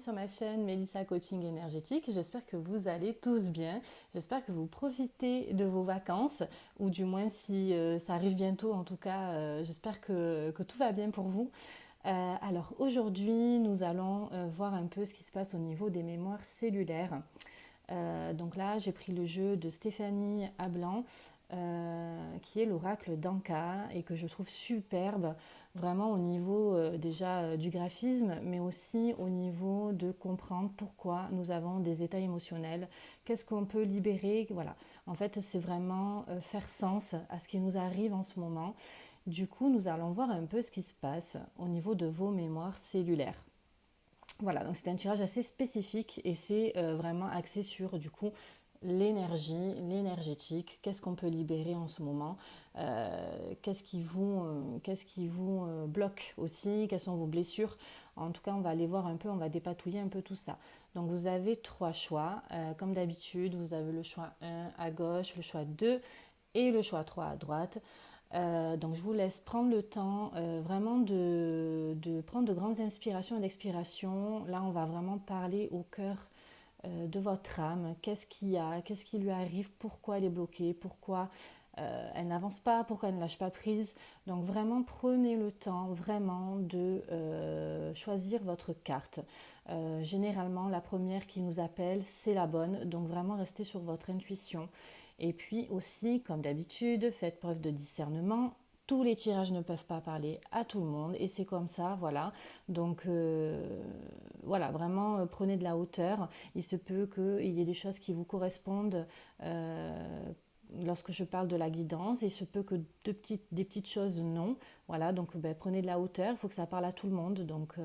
sur ma chaîne Mélissa Coaching Énergétique. J'espère que vous allez tous bien. J'espère que vous profitez de vos vacances, ou du moins si ça arrive bientôt, en tout cas, j'espère que tout va bien pour vous. Alors aujourd'hui, nous allons voir un peu ce qui se passe au niveau des mémoires cellulaires. Donc là, j'ai pris le jeu de Stéphanie Ablan, qui est l'oracle d'Anka et que je trouve superbe, vraiment au niveau déjà du graphisme, mais aussi au niveau de comprendre pourquoi nous avons des états émotionnels, qu'est-ce qu'on peut libérer. Voilà, en fait, c'est vraiment faire sens à ce qui nous arrive en ce moment. Du coup, nous allons voir un peu ce qui se passe au niveau de vos mémoires cellulaires. Voilà, donc c'est un tirage assez spécifique et c'est vraiment axé sur du coup l'énergie, l'énergétique, qu'est-ce qu'on peut libérer en ce moment, qu'est-ce qui vous bloque aussi, quelles sont vos blessures. En tout cas, on va aller voir un peu, on va dépatouiller un peu tout ça. Donc vous avez trois choix, comme d'habitude, vous avez le choix 1 à gauche, le choix 2 et le choix 3 à droite. Donc je vous laisse prendre le temps vraiment de prendre de grandes inspirations et d'expirations. Là, on va vraiment parler au cœur de votre âme. Qu'est-ce qu'il y a, qu'est-ce qui lui arrive, pourquoi elle est bloquée, pourquoi elle n'avance pas, pourquoi elle ne lâche pas prise. Donc vraiment, prenez le temps vraiment de choisir votre carte. Généralement, la première qui nous appelle, c'est la bonne. Donc vraiment, restez sur votre intuition. Et puis aussi, comme d'habitude, faites preuve de discernement. Tous les tirages ne peuvent pas parler à tout le monde et c'est comme ça, voilà. Donc voilà, vraiment prenez de la hauteur. Il se peut qu'il y ait des choses qui vous correspondent lorsque je parle de la guidance. Il se peut que des petites choses non. Voilà, donc prenez de la hauteur. Il faut que ça parle à tout le monde. Donc,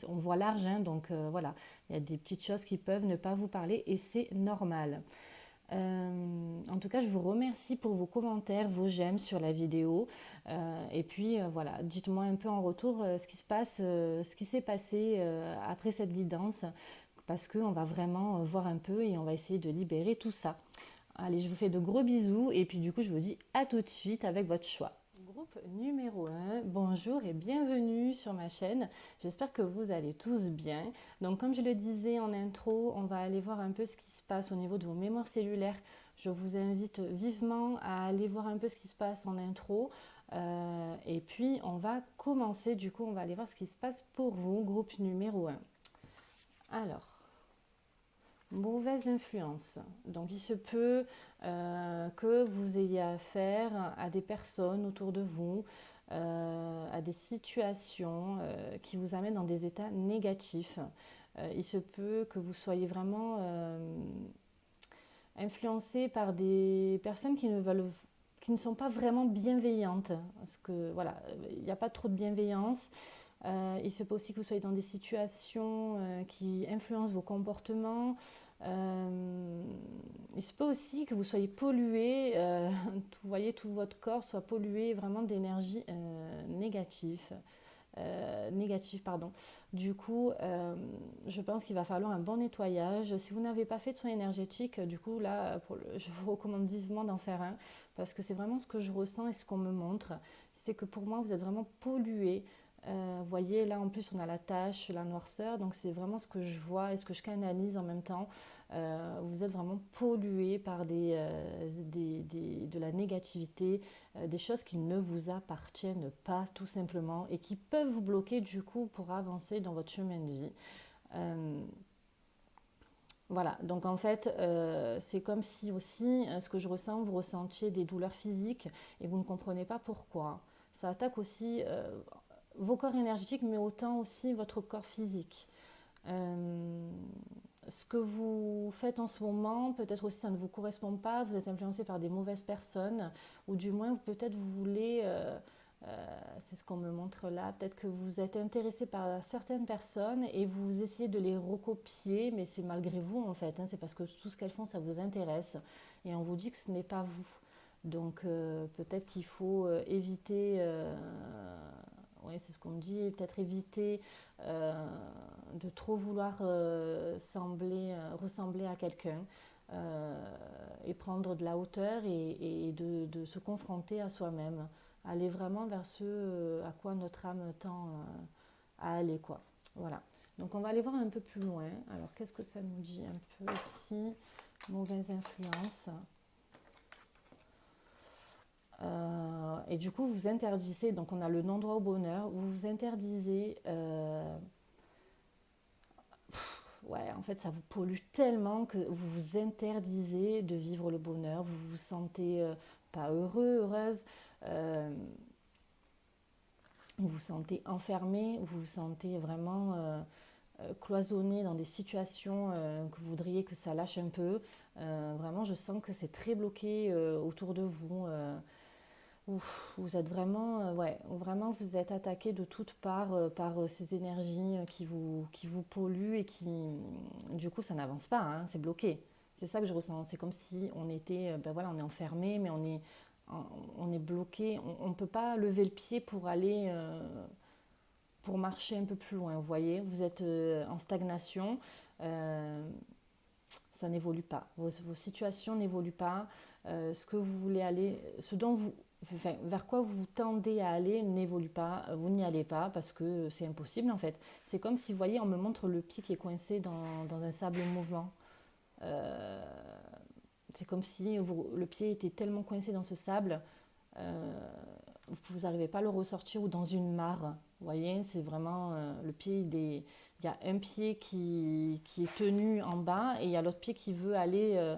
on voit large, hein, donc voilà. Il y a des petites choses qui peuvent ne pas vous parler et c'est normal. En tout cas, je vous remercie pour vos commentaires, vos j'aime sur la vidéo. Et puis voilà, dites-moi un peu en retour ce qui se passe, ce qui s'est passé après cette guidance, parce qu'on va vraiment voir un peu et on va essayer de libérer tout ça. Allez, je vous fais de gros bisous et puis du coup, je vous dis à tout de suite avec votre choix. Groupe numéro 1, bonjour et bienvenue sur ma chaîne. J'espère que vous allez tous bien. Donc comme je le disais en intro, on va aller voir un peu ce qui se passe au niveau de vos mémoires cellulaires. Je vous invite vivement à aller voir un peu ce qui se passe en intro. Et puis on va commencer, du coup on va aller voir ce qui se passe pour vous, groupe numéro 1. Alors, mauvaise influence. Donc il se peut que vous ayez affaire à des personnes autour de vous, à des situations qui vous amènent dans des états négatifs. Il se peut que vous soyez vraiment influencé par des personnes qui ne sont pas vraiment bienveillantes. Parce que voilà, il n'y a pas trop de bienveillance. Il se peut aussi que vous soyez dans des situations qui influencent vos comportements. Il se peut aussi que vous soyez pollué, vous voyez, tout votre corps soit pollué vraiment d'énergie négative, pardon. Du coup, je pense qu'il va falloir un bon nettoyage. Si vous n'avez pas fait de soin énergétique, du coup, là, je vous recommande vivement d'en faire un, parce que c'est vraiment ce que je ressens et ce qu'on me montre. C'est que pour moi, vous êtes vraiment pollué. Vous voyez, là en plus on a la tache, la noirceur, donc c'est vraiment ce que je vois et ce que je canalise en même temps. Vous êtes vraiment pollué par de la négativité, des choses qui ne vous appartiennent pas tout simplement et qui peuvent vous bloquer du coup pour avancer dans votre chemin de vie. Voilà, donc en fait, c'est comme si aussi, ce que je ressens, vous ressentiez des douleurs physiques et vous ne comprenez pas pourquoi. Ça attaque aussi vos corps énergétiques, mais autant aussi votre corps physique. Ce que vous faites en ce moment, peut-être aussi ça ne vous correspond pas, vous êtes influencé par des mauvaises personnes, ou du moins peut-être vous voulez, c'est ce qu'on me montre là, peut-être que vous êtes intéressé par certaines personnes et vous essayez de les recopier, mais c'est malgré vous en fait, hein, c'est parce que tout ce qu'elles font ça vous intéresse et on vous dit que ce n'est pas vous. Donc peut-être qu'il faut éviter, oui c'est ce qu'on me dit, peut-être éviter de trop vouloir ressembler à quelqu'un et prendre de la hauteur et de se confronter à soi-même, aller vraiment vers ce à quoi notre âme tend à aller, quoi. Voilà. Donc on va aller voir un peu plus loin. Alors qu'est-ce que ça nous dit un peu ici? Mauvaise influence. Et du coup, vous interdisez, donc on a le non-droit au bonheur, vous vous interdisez, ouais, en fait, ça vous pollue tellement que vous vous interdisez de vivre le bonheur, vous vous sentez pas heureux, heureuse, euh, vous vous sentez enfermé, vous vous sentez vraiment cloisonné dans des situations que vous voudriez que ça lâche un peu. Vraiment, je sens que c'est très bloqué autour de vous. Ouf, vous êtes vraiment, ouais, vraiment vous êtes attaqué de toutes parts par ces énergies qui vous polluent et qui, du coup, ça n'avance pas, hein, c'est bloqué. C'est ça que je ressens. C'est comme si on était, ben voilà, on est enfermé, mais on est bloqué. On ne peut pas lever le pied pour aller, pour marcher un peu plus loin. Vous voyez, vous êtes en stagnation. euh, Ça n'évolue pas. Vos situations n'évoluent pas. Ce que vous voulez aller, ce dont vous, enfin, vers quoi vous tendez à aller n'évolue pas. Vous n'y allez pas parce que c'est impossible en fait. C'est comme si, vous voyez, on me montre le pied qui est coincé dans un sable mouvant. Euh, c'est comme si le pied était tellement coincé dans ce sable, euh, vous n'arrivez pas à le ressortir ou dans une mare. Vous voyez, c'est vraiment le pied, il y a un pied qui est tenu en bas et il y a l'autre pied qui veut aller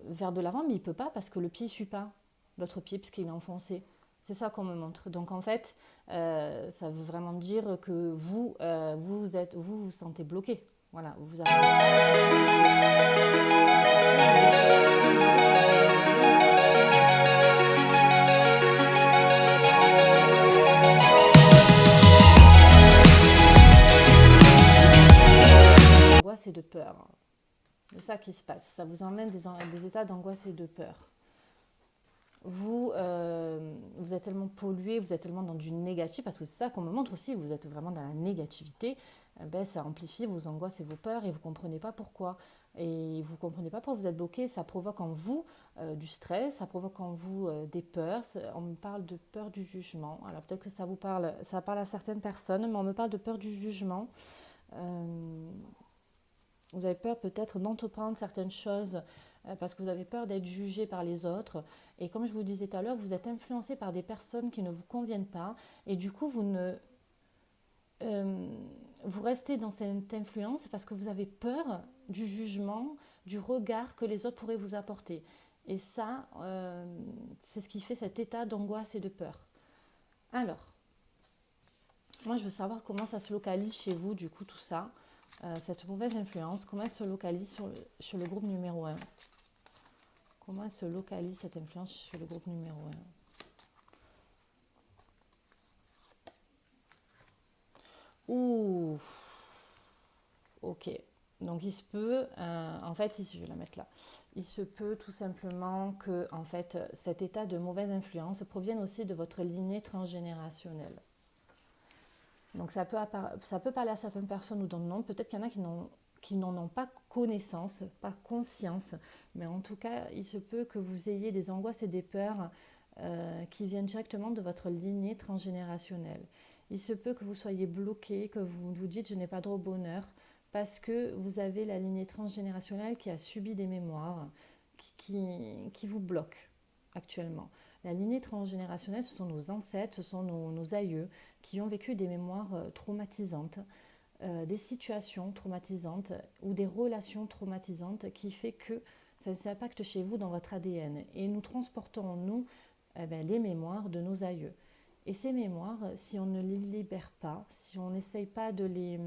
vers de l'avant, mais il ne peut pas parce que le pied ne suit pas l'autre pied puisqu'il est enfoncé. C'est ça qu'on me montre. Donc en fait, ça veut vraiment dire que vous vous sentez bloqué. Voilà, vous n'arrivez pas à angoisse et de peur. C'est ça qui se passe. Ça vous emmène des états d'angoisse et de peur. Vous êtes tellement pollué, vous êtes tellement dans du négatif, parce que c'est ça qu'on me montre aussi, vous êtes vraiment dans la négativité, ben, ça amplifie vos angoisses et vos peurs et vous ne comprenez pas pourquoi. Et vous ne comprenez pas pourquoi vous êtes bloqué, ça provoque en vous du stress, ça provoque en vous des peurs. On me parle de peur du jugement. Alors peut-être que ça vous parle, ça parle à certaines personnes, mais on me parle de peur du jugement. Euh, Vous avez peur peut-être d'entreprendre certaines choses parce que vous avez peur d'être jugé par les autres. Et comme je vous disais tout à l'heure, vous êtes influencé par des personnes qui ne vous conviennent pas. Et du coup, euh, vous restez dans cette influence parce que vous avez peur du jugement, du regard que les autres pourraient vous apporter. Et ça, c'est ce qui fait cet état d'angoisse et de peur. Alors, moi, je veux savoir comment ça se localise chez vous, du coup, tout ça. Cette mauvaise influence, comment elle se localise sur le groupe numéro un. Comment elle se localise cette influence sur le groupe numéro un. Ouh, ok. Donc il se peut, en fait, ici, je vais la mettre là. Il se peut tout simplement que, en fait, cet état de mauvaise influence provienne aussi de votre lignée transgénérationnelle. Donc ça peut parler à certaines personnes ou d'autres non. Peut-être qu'il y en a qui n'en ont pas connaissance, pas conscience, mais en tout cas, il se peut que vous ayez des angoisses et des peurs qui viennent directement de votre lignée transgénérationnelle. Il se peut que vous soyez bloqué, que vous vous dites je n'ai pas droit au bonheur, parce que vous avez la lignée transgénérationnelle qui a subi des mémoires qui vous bloquent actuellement. La lignée transgénérationnelle, ce sont nos ancêtres, ce sont nos aïeux qui ont vécu des mémoires traumatisantes, des situations traumatisantes ou des relations traumatisantes qui fait que ça s'impacte chez vous dans votre ADN. Et nous transportons en nous les mémoires de nos aïeux. Et ces mémoires, si on ne les libère pas, si on n'essaye pas de les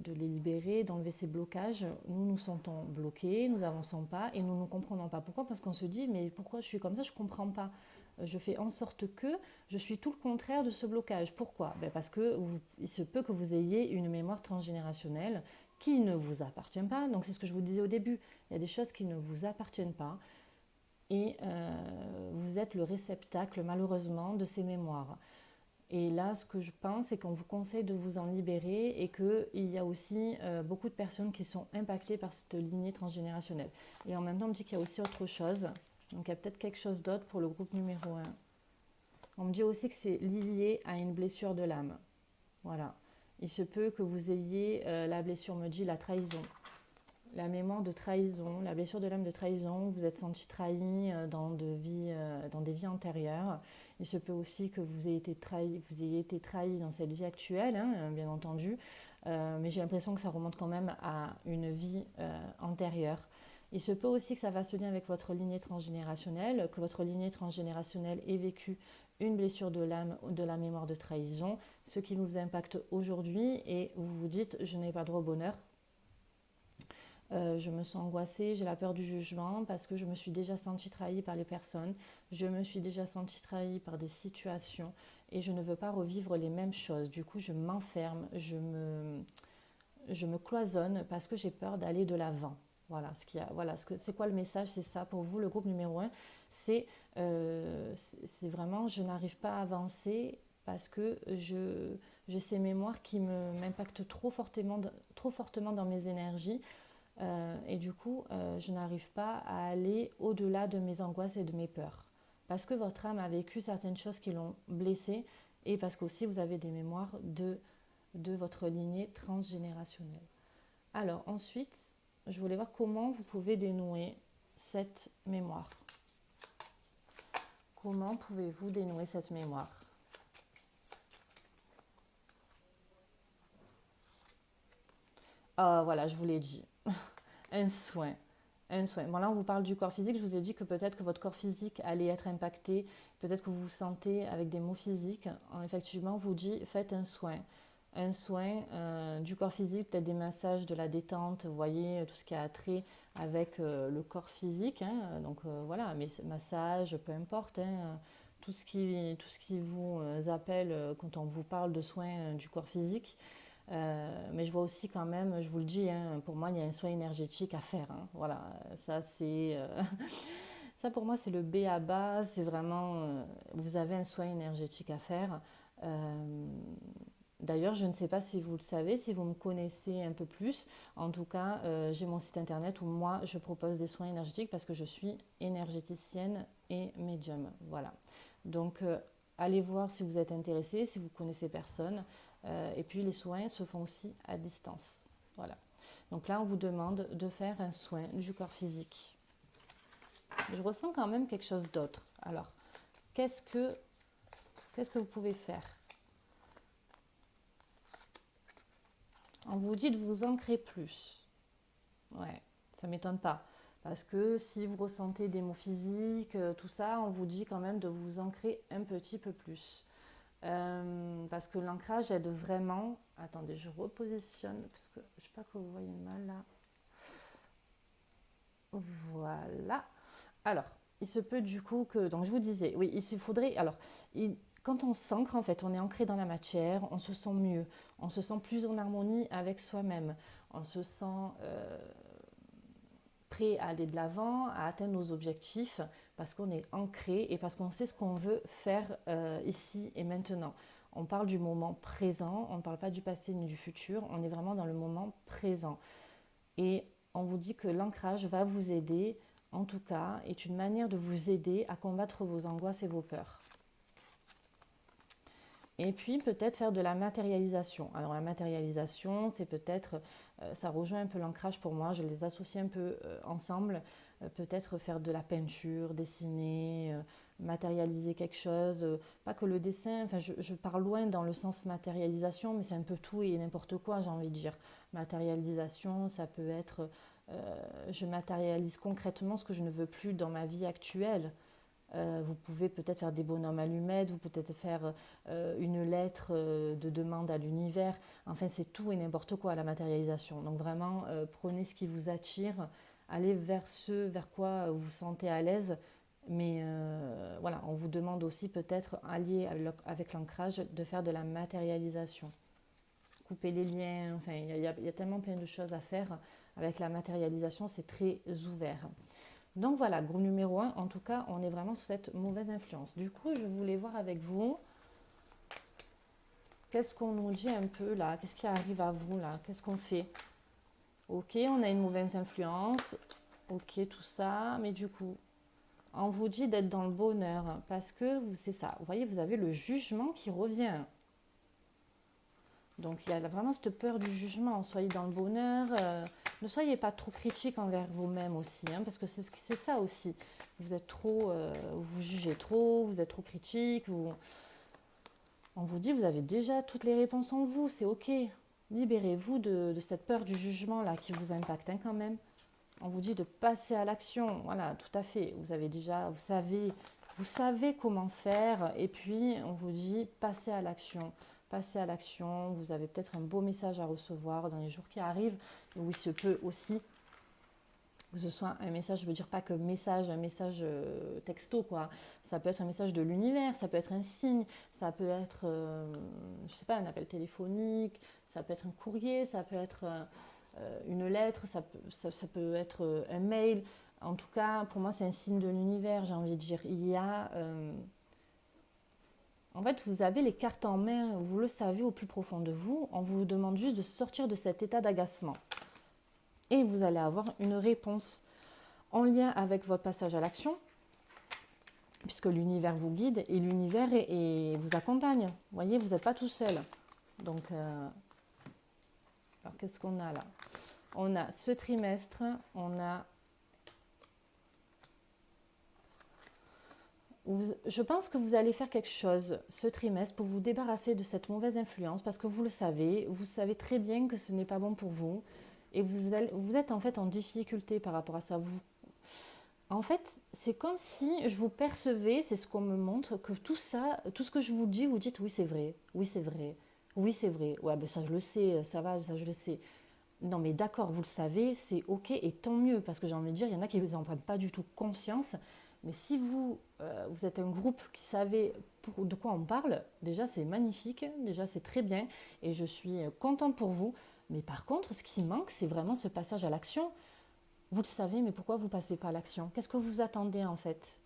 libérer, d'enlever ces blocages, nous nous sentons bloqués, nous n'avançons pas et nous ne comprenons pas. Pourquoi? Parce qu'on se dit, mais pourquoi je suis comme ça? Je ne comprends pas. Je fais en sorte que je suis tout le contraire de ce blocage. Pourquoi? Parce que il se peut que vous ayez une mémoire transgénérationnelle qui ne vous appartient pas. Donc c'est ce que je vous disais au début. Il y a des choses qui ne vous appartiennent pas et vous êtes le réceptacle malheureusement de ces mémoires. Et là, ce que je pense, c'est qu'on vous conseille de vous en libérer et qu'il y a aussi beaucoup de personnes qui sont impactées par cette lignée transgénérationnelle. Et en même temps, on me dit qu'il y a aussi autre chose. Donc, il y a peut-être quelque chose d'autre pour le groupe numéro un. On me dit aussi que c'est lié à une blessure de l'âme. Voilà. Il se peut que vous ayez, la blessure me dit la trahison, la mémoire de trahison, la blessure de l'âme de trahison, vous êtes senti trahi dans des vies antérieures. Il se peut aussi que vous ayez été trahi dans cette vie actuelle, hein, bien entendu, mais j'ai l'impression que ça remonte quand même à une vie antérieure. Il se peut aussi que ça va se lier avec votre lignée transgénérationnelle, que votre lignée transgénérationnelle ait vécu une blessure de l'âme, de la mémoire de trahison, ce qui vous impacte aujourd'hui et vous vous dites je n'ai pas droit au bonheur. Je me sens angoissée, j'ai la peur du jugement parce que je me suis déjà sentie trahie par les personnes, je me suis déjà sentie trahie par des situations et je ne veux pas revivre les mêmes choses. Du coup, je m'enferme, je me cloisonne parce que j'ai peur d'aller de l'avant. Voilà, c'est quoi le message? C'est ça pour vous, le groupe numéro un. C'est c'est vraiment, je n'arrive pas à avancer parce que j'ai ces mémoires qui m'impactent trop fortement dans mes énergies. Et du coup, je n'arrive pas à aller au-delà de mes angoisses et de mes peurs. Parce que votre âme a vécu certaines choses qui l'ont blessée et parce qu'aussi vous avez des mémoires de votre lignée transgénérationnelle. Alors ensuite, je voulais voir comment vous pouvez dénouer cette mémoire. Comment pouvez-vous dénouer cette mémoire? Ah voilà, je vous l'ai dit. Un soin. Un soin. Bon là, on vous parle du corps physique. Je vous ai dit que peut-être que votre corps physique allait être impacté. Peut-être que vous vous sentez avec des maux physiques. Effectivement, on vous dit faites un soin. Un soin du corps physique, peut-être des massages, de la détente. Vous voyez, tout ce qui a trait avec le corps physique. Hein. Donc voilà, mais massage, peu importe. Hein. Tout ce qui vous appelle quand on vous parle de soins du corps physique. Mais je vois aussi quand même, je vous le dis, hein, pour moi, il y a un soin énergétique à faire. Hein. Voilà, ça c'est, ça pour moi c'est le B à bas. C'est vraiment, vous avez un soin énergétique à faire. Euh, D'ailleurs, je ne sais pas si vous le savez, si vous me connaissez un peu plus. En tout cas, j'ai mon site internet où moi je propose des soins énergétiques parce que je suis énergéticienne et médium. Voilà. Donc, allez voir si vous êtes intéressé, si vous connaissez personne. Et puis les soins se font aussi à distance. Voilà. Donc là, on vous demande de faire un soin du corps physique. Je ressens quand même quelque chose d'autre. Alors, qu'est-ce que, qu'est-ce que vous pouvez faire? On vous dit de vous ancrer plus. Ouais, ça ne m'étonne pas. Parce que si vous ressentez des maux physiques, tout ça, on vous dit quand même de vous ancrer un petit peu plus. Parce que l'ancrage aide vraiment. Attendez, je repositionne parce que je ne sais pas que vous voyez mal là. Voilà. Alors, il se peut du coup que. Donc, je vous disais, oui, il faudrait. Alors, quand on s'ancre, en fait, on est ancré dans la matière, on se sent mieux, on se sent plus en harmonie avec soi-même, on se sent prêt à aller de l'avant, à atteindre nos objectifs, parce qu'on est ancré et parce qu'on sait ce qu'on veut faire ici et maintenant. On parle du moment présent, on ne parle pas du passé ni du futur, on est vraiment dans le moment présent. Et on vous dit que l'ancrage va vous aider, en tout cas, est une manière de vous aider à combattre vos angoisses et vos peurs. Et puis peut-être faire de la matérialisation. Alors la matérialisation, c'est peut-être, ça rejoint un peu l'ancrage pour moi, je les associe un peu ensemble. Peut-être faire de la peinture, dessiner, matérialiser quelque chose. Pas que le dessin, enfin je pars loin dans le sens matérialisation, mais c'est un peu tout et n'importe quoi, j'ai envie de dire. Matérialisation, ça peut être, je matérialise concrètement ce que je ne veux plus dans ma vie actuelle. Vous pouvez peut-être faire des bonhommes allumettes, vous pouvez peut-être faire une lettre de demande à l'univers. Enfin, c'est tout et n'importe quoi la matérialisation. Donc vraiment, prenez ce qui vous attire, allez vers ce vers quoi vous vous sentez à l'aise. Mais voilà, on vous demande aussi peut-être, allié avec l'ancrage, de faire de la matérialisation. Couper les liens, enfin, il y a tellement plein de choses à faire. Avec la matérialisation, c'est très ouvert. Donc voilà, groupe numéro un, en tout cas, on est vraiment sur cette mauvaise influence. Du coup, je voulais voir avec vous, qu'est-ce qu'on nous dit un peu là? Qu'est-ce qui arrive à vous là? Qu'est-ce qu'on fait? Ok, on a une mauvaise influence, ok, tout ça, mais du coup, on vous dit d'être dans le bonheur, parce que c'est ça, vous voyez, vous avez le jugement qui revient. Donc il y a vraiment cette peur du jugement. Soyez dans le bonheur. Ne soyez pas trop critique envers vous-même aussi, hein, parce que c'est ça aussi. Vous êtes trop, vous jugez trop, vous êtes trop critique. On vous dit, vous avez déjà toutes les réponses en vous, c'est ok. Libérez-vous de cette peur du jugement là qui vous impacte, hein, quand même. On vous dit de passer à l'action, voilà, tout à fait. Vous avez déjà, vous savez comment faire, et puis on vous dit passez à l'action. Passez à l'action, vous avez peut-être un beau message à recevoir dans les jours qui arrivent, où il se peut aussi que ce soit un message, je veux dire pas que un message texto, quoi. Ça peut être un message de l'univers, ça peut être un signe, ça peut être, je sais pas, un appel téléphonique, ça peut être un courrier, ça peut être une lettre, ça peut être un mail. En tout cas, pour moi, c'est un signe de l'univers, j'ai envie de dire. En fait, vous avez les cartes en main, vous le savez au plus profond de vous. On vous demande juste de sortir de cet état d'agacement. Et vous allez avoir une réponse en lien avec votre passage à l'action, puisque l'univers vous guide et l'univers vous accompagne. Vous voyez, vous n'êtes pas tout seul. Donc, alors qu'est-ce qu'on a là? On a ce trimestre, je pense que vous allez faire quelque chose ce trimestre pour vous débarrasser de cette mauvaise influence, parce que vous savez très bien que ce n'est pas bon pour vous, et vous êtes en fait en difficulté par rapport à ça. En fait, c'est comme si je vous percevais, c'est ce qu'on me montre, que tout ça, tout ce que je vous dis, vous dites oui c'est vrai, oui c'est vrai, oui c'est vrai, ouais ben ça je le sais, ça va, ça je le sais. Non mais d'accord, vous le savez, c'est ok et tant mieux, parce que j'ai envie de dire, il y en a qui n'en prennent pas du tout conscience, mais si vous êtes un groupe qui savait de quoi on parle, déjà c'est magnifique, déjà c'est très bien, et je suis contente pour vous, mais par contre ce qui manque c'est vraiment ce passage à l'action. Vous le savez, mais pourquoi vous ne passez pas à l'action? Qu'est-ce que vous attendez en fait?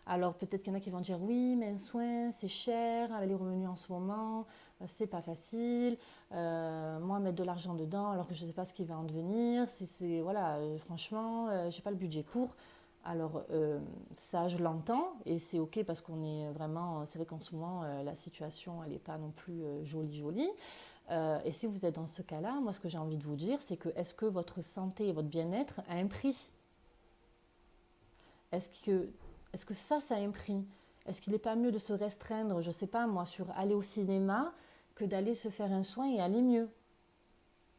Alors peut-être qu'il y en a qui vont dire oui, mais un soin, c'est cher, avec les revenus en ce moment, c'est pas facile. Moi, mettre de l'argent dedans alors que je ne sais pas ce qui va en devenir. Voilà, franchement, j'ai pas le budget pour. Alors ça, je l'entends et c'est ok parce qu'on est vraiment, c'est vrai qu'en ce moment, la situation, elle n'est pas non plus jolie, jolie. Et si vous êtes dans ce cas-là, moi, ce que j'ai envie de vous dire, c'est que est-ce que votre santé et votre bien-être a un prix? Est-ce que, est-ce que ça a un prix? Est-ce qu'il n'est pas mieux de se restreindre, je ne sais pas moi, sur aller au cinéma que d'aller se faire un soin et aller mieux?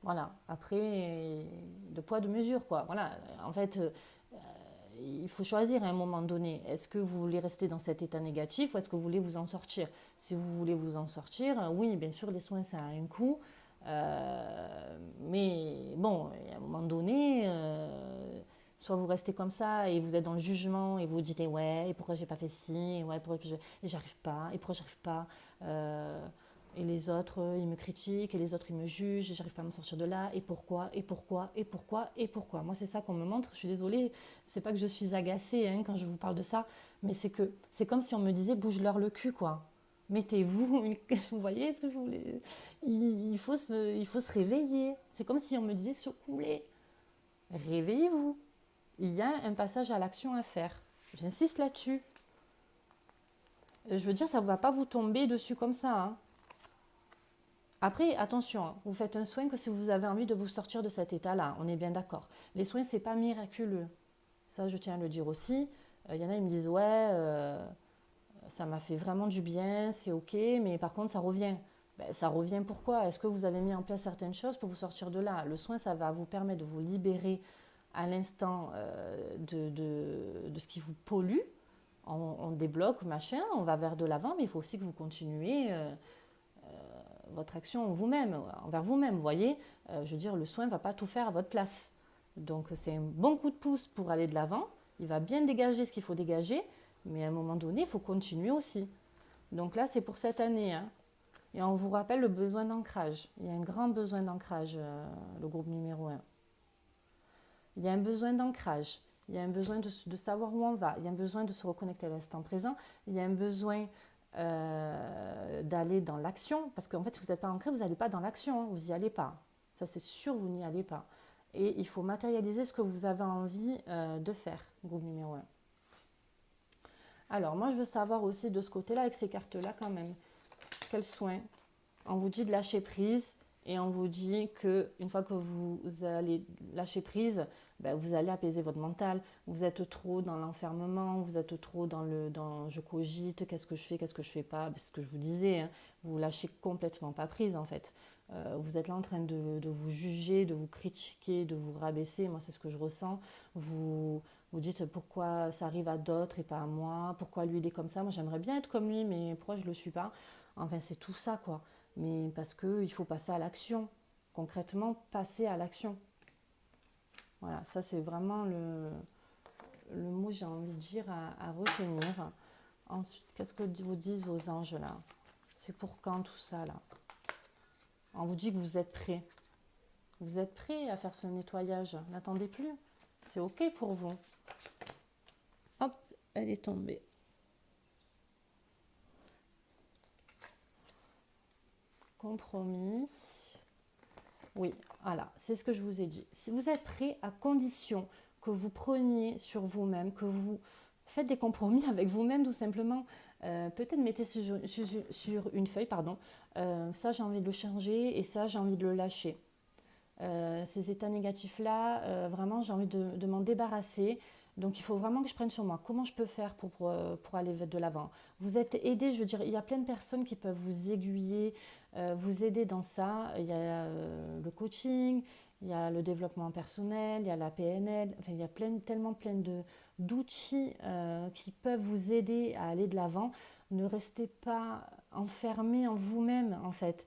Voilà, après, de poids, de mesure, quoi. Voilà, en fait, il faut choisir à un moment donné. Est-ce que vous voulez rester dans cet état négatif ou est-ce que vous voulez vous en sortir? Si vous voulez vous en sortir, oui, bien sûr, les soins, ça a un coût. Mais bon, à un moment donné, soit vous restez comme ça et vous êtes dans le jugement et vous dites ouais, et pourquoi j'ai pas fait ci, et ouais, pourquoi j'arrive pas, et pourquoi j'arrive pas. Et les autres, ils me critiquent, et les autres, ils me jugent, et j'arrive pas à me sortir de là, et pourquoi, et pourquoi, et pourquoi, et pourquoi. Moi, c'est ça qu'on me montre, je suis désolée, c'est pas que je suis agacée hein, quand je vous parle de ça, mais c'est comme si on me disait bouge-leur le cul, quoi. Mettez-vous, vous voyez ce que je voulais. Il faut se réveiller. C'est comme si on me disait secouez, réveillez-vous. Il y a un passage à l'action à faire. J'insiste là-dessus. Je veux dire, ça ne va pas vous tomber dessus comme ça, hein. Après, attention, hein, vous faites un soin que si vous avez envie de vous sortir de cet état-là, on est bien d'accord. Les soins, c'est pas miraculeux. Ça, je tiens à le dire aussi. Il y en a, ils me disent, ouais, ça m'a fait vraiment du bien, c'est ok, mais par contre, ça revient. Ben, ça revient pourquoi? Est-ce que vous avez mis en place certaines choses pour vous sortir de là? Le soin, ça va vous permettre de vous libérer à l'instant de ce qui vous pollue. On débloque, machin, on va vers de l'avant, mais il faut aussi que vous continuez votre action vous-même, envers vous-même, vous voyez. Je veux dire, le soin ne va pas tout faire à votre place. Donc c'est un bon coup de pouce pour aller de l'avant. Il va bien dégager ce qu'il faut dégager, mais à un moment donné, il faut continuer aussi. Donc là, c'est pour cette année, hein. Et on vous rappelle le besoin d'ancrage. Il y a un grand besoin d'ancrage, le groupe numéro 1. Il y a un besoin d'ancrage. Il y a un besoin de savoir où on va. Il y a un besoin de se reconnecter à l'instant présent. Il y a un besoin d'aller dans l'action. Parce qu'en fait, si vous n'êtes pas ancré, vous n'allez pas dans l'action. Hein. Vous n'y allez pas. Ça, c'est sûr, vous n'y allez pas. Et il faut matérialiser ce que vous avez envie de faire, groupe numéro 1. Alors, moi, je veux savoir aussi de ce côté-là, avec ces cartes-là quand même, quels soins On vous dit de lâcher prise et on vous dit qu'une fois que vous allez lâcher prise, ben, vous allez apaiser votre mental. Vous êtes trop dans l'enfermement, vous êtes trop dans je cogite, qu'est-ce que je fais pas, c'est ce que je vous disais, hein, vous lâchez complètement pas prise en fait. Vous êtes là en train de vous juger, de vous critiquer, de vous rabaisser, moi c'est ce que je ressens. Vous dites pourquoi ça arrive à d'autres et pas à moi, pourquoi lui il est comme ça, moi j'aimerais bien être comme lui mais pourquoi je le suis pas. Enfin c'est tout ça quoi, mais parce qu'il faut passer à l'action, concrètement passer à l'action. Voilà, ça c'est vraiment le mot j'ai envie de dire à retenir. Ensuite, qu'est-ce que vous disent vos anges là? C'est pour quand tout ça là? On vous dit que vous êtes prêts. Vous êtes prêts à faire ce nettoyage. N'attendez plus. C'est OK pour vous. Hop, elle est tombée. Compromis. Oui, voilà, c'est ce que je vous ai dit. Si vous êtes prêts, à condition que vous preniez sur vous-même, que vous faites des compromis avec vous-même tout simplement. Peut-être mettez sur une feuille, pardon, ça j'ai envie de le changer et ça j'ai envie de le lâcher. Ces états négatifs-là, vraiment j'ai envie de m'en débarrasser. Donc il faut vraiment que je prenne sur moi. Comment je peux faire pour aller de l'avant? Vous êtes aidé, je veux dire, il y a plein de personnes qui peuvent vous aiguiller, vous aider dans ça. Il y a le coaching, il y a le développement personnel, il y a la PNL. Enfin, il y a tellement plein d'outils qui peuvent vous aider à aller de l'avant. Ne restez pas enfermé en vous-même, en fait.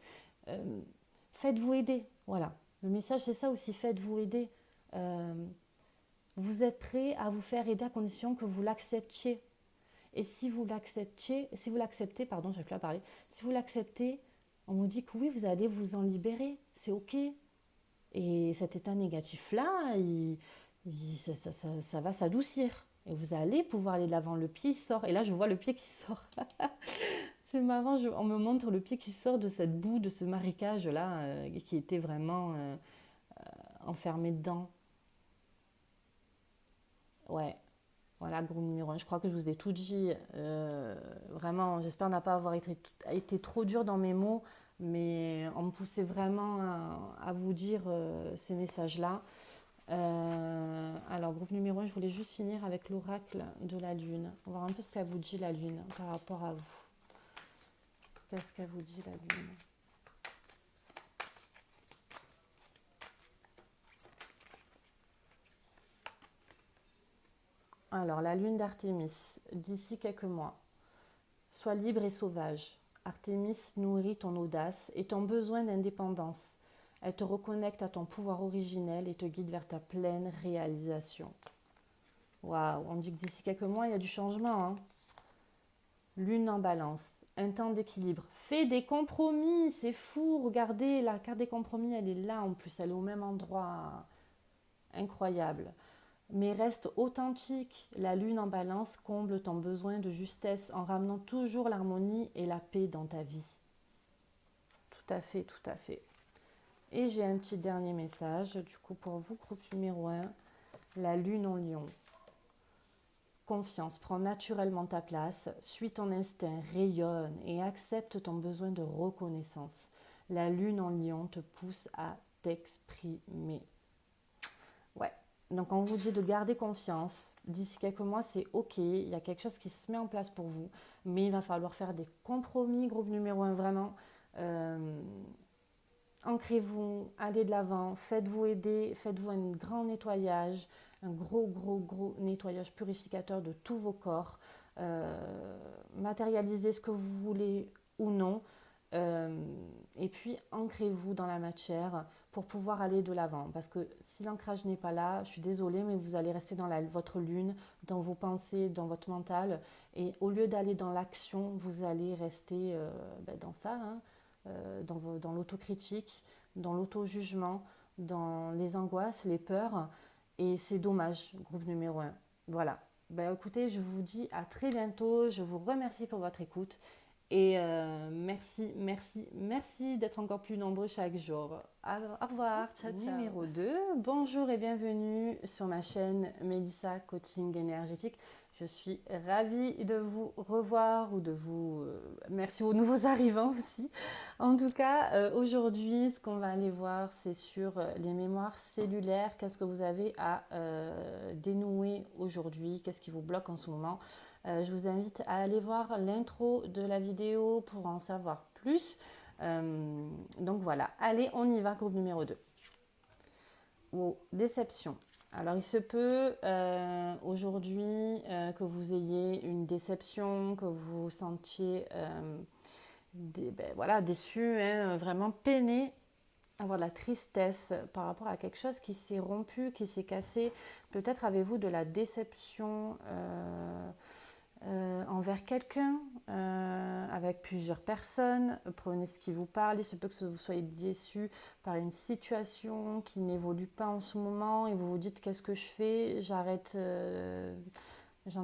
Faites-vous aider, voilà. Le message, c'est ça aussi, faites-vous aider. Euh, vous êtes prêt à vous faire aider à condition que vous l'acceptiez. Et si vous l'acceptez, pardon, j'arrive plus à parler, si vous l'acceptez, on vous dit que oui, vous allez vous en libérer, c'est ok. Et cet état négatif-là, ça va s'adoucir. Et vous allez pouvoir aller de l'avant. Le pied sort. Et là, je vois le pied qui sort. C'est marrant, on me montre le pied qui sort de cette boue, de ce marécage-là, qui était vraiment enfermé dedans. Ouais, voilà, groupe numéro un. Je crois que je vous ai tout dit. Vraiment, j'espère ne pas avoir été trop dur dans mes mots, mais on me poussait vraiment à vous dire ces messages-là. Alors, groupe numéro un, je voulais juste finir avec l'oracle de la Lune. On va voir un peu ce qu'elle vous dit, la Lune, par rapport à vous. Qu'est-ce qu'elle vous dit, la Lune? Alors, la Lune d'Artémis, d'ici quelques mois. Sois libre et sauvage. Artémis nourrit ton audace et ton besoin d'indépendance. Elle te reconnecte à ton pouvoir originel et te guide vers ta pleine réalisation. Waouh, on dit que d'ici quelques mois, il y a du changement. Hein. Lune en balance, un temps d'équilibre. Fais des compromis, c'est fou. Regardez, la carte des compromis, elle est là en plus, elle est au même endroit. Incroyable. Mais reste authentique. La lune en balance comble ton besoin de justesse en ramenant toujours l'harmonie et la paix dans ta vie. Tout à fait, tout à fait. Et j'ai un petit dernier message, du coup pour vous, groupe numéro un, la lune en lion. Confiance, prends naturellement ta place, suis ton instinct, rayonne et accepte ton besoin de reconnaissance. La lune en lion te pousse à t'exprimer. Ouais, donc on vous dit de garder confiance. D'ici quelques mois, c'est ok, il y a quelque chose qui se met en place pour vous, mais il va falloir faire des compromis, groupe numéro un, vraiment. Ancrez-vous, allez de l'avant, faites-vous aider, faites-vous un grand nettoyage, un gros nettoyage purificateur de tous vos corps. Matérialisez ce que vous voulez ou non. Et puis ancrez-vous dans la matière pour pouvoir aller de l'avant. Parce que si l'ancrage n'est pas là, je suis désolée, mais vous allez rester dans votre lune, dans vos pensées, dans votre mental. Et au lieu d'aller dans l'action, vous allez rester dans ça, hein, dans l'autocritique, dans l'auto-jugement, dans les angoisses, les peurs. Et c'est dommage, groupe numéro un. Voilà. Ben, écoutez, je vous dis à très bientôt. Je vous remercie pour votre écoute. Et merci d'être encore plus nombreux chaque jour. Alors, au revoir, ciao, ciao. Numéro 2, bonjour et bienvenue sur ma chaîne Mélissa Coaching Énergétique. Je suis ravie de vous revoir ou de vous... merci aux nouveaux arrivants aussi. En tout cas, aujourd'hui, ce qu'on va aller voir, c'est sur les mémoires cellulaires. Qu'est-ce que vous avez à dénouer aujourd'hui? Qu'est-ce qui vous bloque en ce moment? Je vous invite à aller voir l'intro de la vidéo pour en savoir plus. Donc voilà, allez, on y va, groupe numéro 2. Oh, déception. Alors, il se peut aujourd'hui que vous ayez une déception, que vous vous sentiez voilà, déçu, hein, vraiment peiné, avoir de la tristesse par rapport à quelque chose qui s'est rompu, qui s'est cassé. Peut-être avez-vous de la déception envers quelqu'un, avec plusieurs personnes. Prenez ce qui vous parle. Il se peut que vous soyez déçu par une situation qui n'évolue pas en ce moment et vous vous dites qu'est-ce que je fais? J'en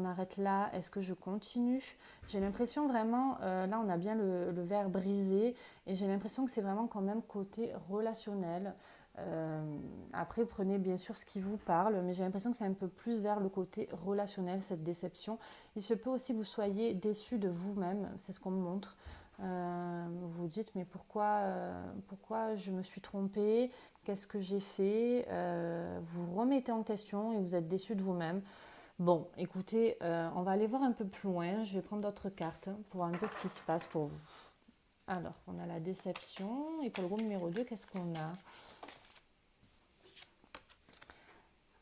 arrête là, est-ce que je continue? J'ai l'impression vraiment, là on a bien le verre brisé et j'ai l'impression que c'est vraiment quand même côté relationnel. Après, prenez bien sûr ce qui vous parle, mais j'ai l'impression que c'est un peu plus vers le côté relationnel, cette déception. Il se peut aussi que vous soyez déçu de vous-même, c'est ce qu'on me montre. Vous vous dites, mais pourquoi je me suis trompée? Qu'est-ce que j'ai fait? Vous vous remettez en question et vous êtes déçu de vous-même. Bon, écoutez, on va aller voir un peu plus loin. Je vais prendre d'autres cartes pour voir un peu ce qui se passe pour vous. Alors, on a la déception. Et pour le groupe numéro 2, qu'est-ce qu'on a?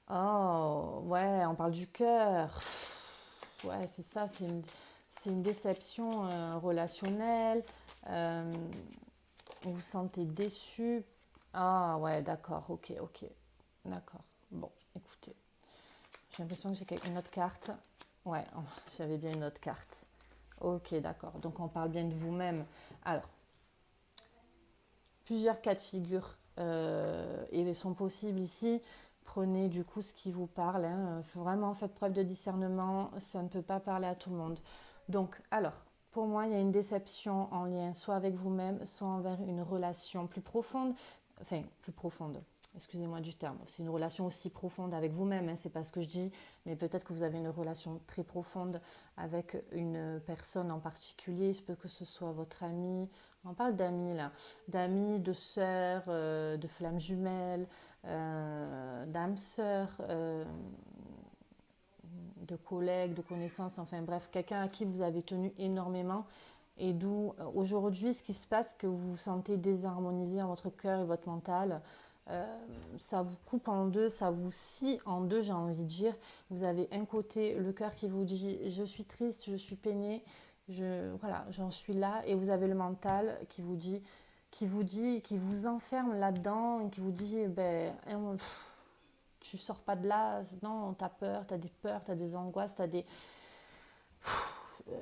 Oh, ouais, on parle du cœur. Ouais, c'est ça, c'est une déception relationnelle. Euh, vous vous sentez déçu. Ah, ouais, d'accord, ok, ok. D'accord. Bon, écoutez, j'ai l'impression que j'ai une autre carte. Ouais, j'avais bien une autre carte. Ok, d'accord. Donc, on parle bien de vous-même. Alors, plusieurs cas de figure et sont possibles ici. Prenez du coup ce qui vous parle. Hein. Vraiment, faites preuve de discernement. Ça ne peut pas parler à tout le monde. Donc, alors, pour moi, il y a une déception en lien soit avec vous-même, soit envers une relation plus profonde. Enfin, plus profonde. Excusez-moi du terme. C'est une relation aussi profonde avec vous-même. Hein, c'est pas ce que je dis, mais peut-être que vous avez une relation très profonde avec une personne en particulier. Il se peut que ce soit votre ami. On parle d'amis là, d'amis, de sœurs, de flammes jumelles, d'âmes sœurs, de collègues, de connaissances, enfin bref, quelqu'un à qui vous avez tenu énormément et d'où aujourd'hui ce qui se passe, que vous vous sentez désharmonisé dans votre cœur et votre mental, ça vous coupe en deux, ça vous scie en deux, j'ai envie de dire. Vous avez un côté, le cœur qui vous dit je suis triste, je suis peinée, voilà, j'en suis là, et vous avez le mental qui vous enferme là-dedans et qui vous dit ben, tu sors pas de là, non, t'as peur, t'as des peurs, t'as des angoisses, t'as des... Euh,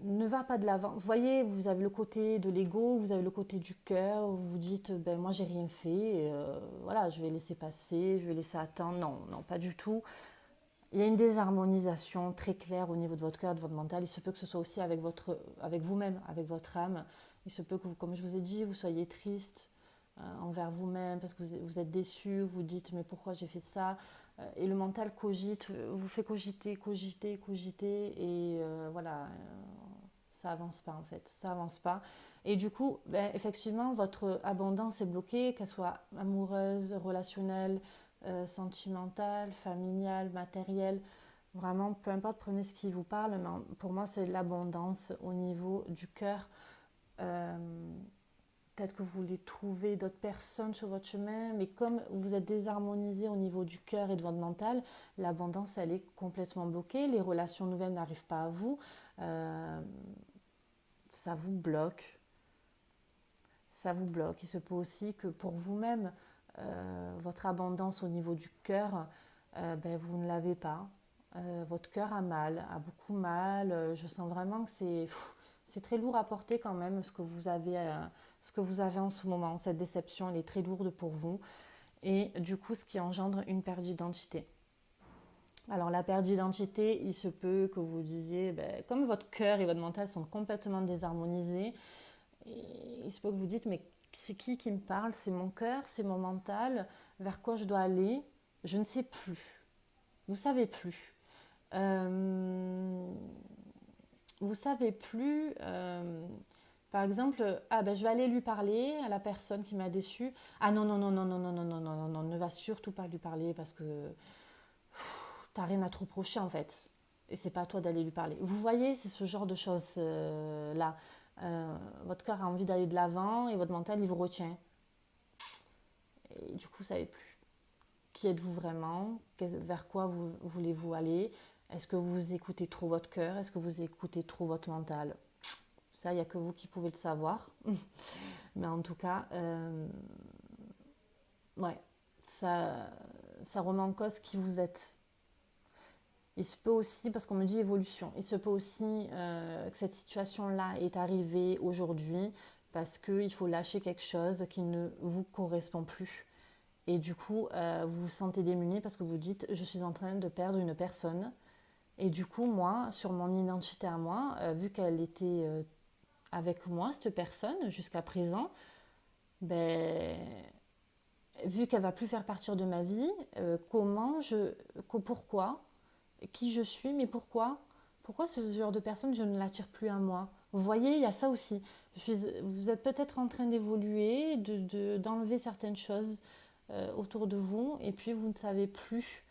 ne va pas de l'avant. Vous voyez, vous avez le côté de l'ego, vous avez le côté du cœur, vous vous dites, ben moi j'ai rien fait, voilà, je vais laisser passer, je vais laisser attendre. Non, non, pas du tout. Il y a une désharmonisation très claire au niveau de votre cœur, de votre mental. Il se peut que ce soit aussi avec vous-même, avec votre âme. Il se peut que, comme je vous ai dit, vous soyez triste envers vous-même parce que vous êtes déçu, vous dites mais pourquoi j'ai fait ça? Et le mental cogite, vous fait cogiter, cogiter, cogiter et voilà, ça avance pas en fait, ça avance pas. Et du coup, ben, effectivement, votre abondance est bloquée, qu'elle soit amoureuse, relationnelle, sentimentale, familiale, matérielle. Vraiment, peu importe, prenez ce qui vous parle. Mais pour moi, c'est l'abondance au niveau du cœur. Euh, Peut-être que vous voulez trouver d'autres personnes sur votre chemin, mais comme vous êtes désharmonisé au niveau du cœur et de votre mental, l'abondance, elle est complètement bloquée. Les relations nouvelles n'arrivent pas à vous. Euh, Ça vous bloque. Ça vous bloque. Il se peut aussi que pour vous-même, votre abondance au niveau du cœur, ben, vous ne l'avez pas. Votre cœur a mal, a beaucoup mal. Je sens vraiment que c'est très lourd à porter quand même ce que vous avez en ce moment. Cette déception, elle est très lourde pour vous. Et du coup, ce qui engendre une perte d'identité. Alors la perte d'identité, il se peut que vous disiez, ben, comme votre cœur et votre mental sont complètement désharmonisés, et il se peut que vous dites, mais c'est qui me parle? C'est mon cœur, c'est mon mental, vers quoi je dois aller? Je ne sais plus. Vous ne savez plus. vous savez plus, par exemple, ah ben je vais aller lui parler à la personne qui m'a déçue. Ah non, non, non, non, non, non, non, non, non, non, non, ne va surtout pas lui parler parce que t'as rien à te reprocher en fait. Et c'est pas à toi d'aller lui parler. Vous voyez, c'est ce genre de choses là. Votre cœur a envie d'aller de l'avant et votre mental il vous retient. Et du coup, vous savez plus. Qui êtes-vous vraiment? Vers quoi voulez-vous aller? Est-ce que vous écoutez trop votre cœur? Est-ce que vous écoutez trop votre mental? Ça, il n'y a que vous qui pouvez le savoir. Mais en tout cas, ouais, ça, ça remet en cause qui vous êtes. Il se peut aussi, parce qu'on me dit évolution, il se peut aussi que cette situation-là est arrivée aujourd'hui parce qu'il faut lâcher quelque chose qui ne vous correspond plus. Et du coup, vous vous sentez démuni parce que vous dites, je suis en train de perdre une personne. Et du coup, moi, sur mon identité à moi, vu qu'elle était avec moi, cette personne, jusqu'à présent, ben, vu qu'elle va plus faire partie de ma vie, pourquoi, qui je suis, mais pourquoi ce genre de personne, je ne l'attire plus à moi? Vous voyez, il y a ça aussi. Vous êtes peut-être en train d'évoluer, d'enlever certaines choses autour de vous, et puis vous ne savez plus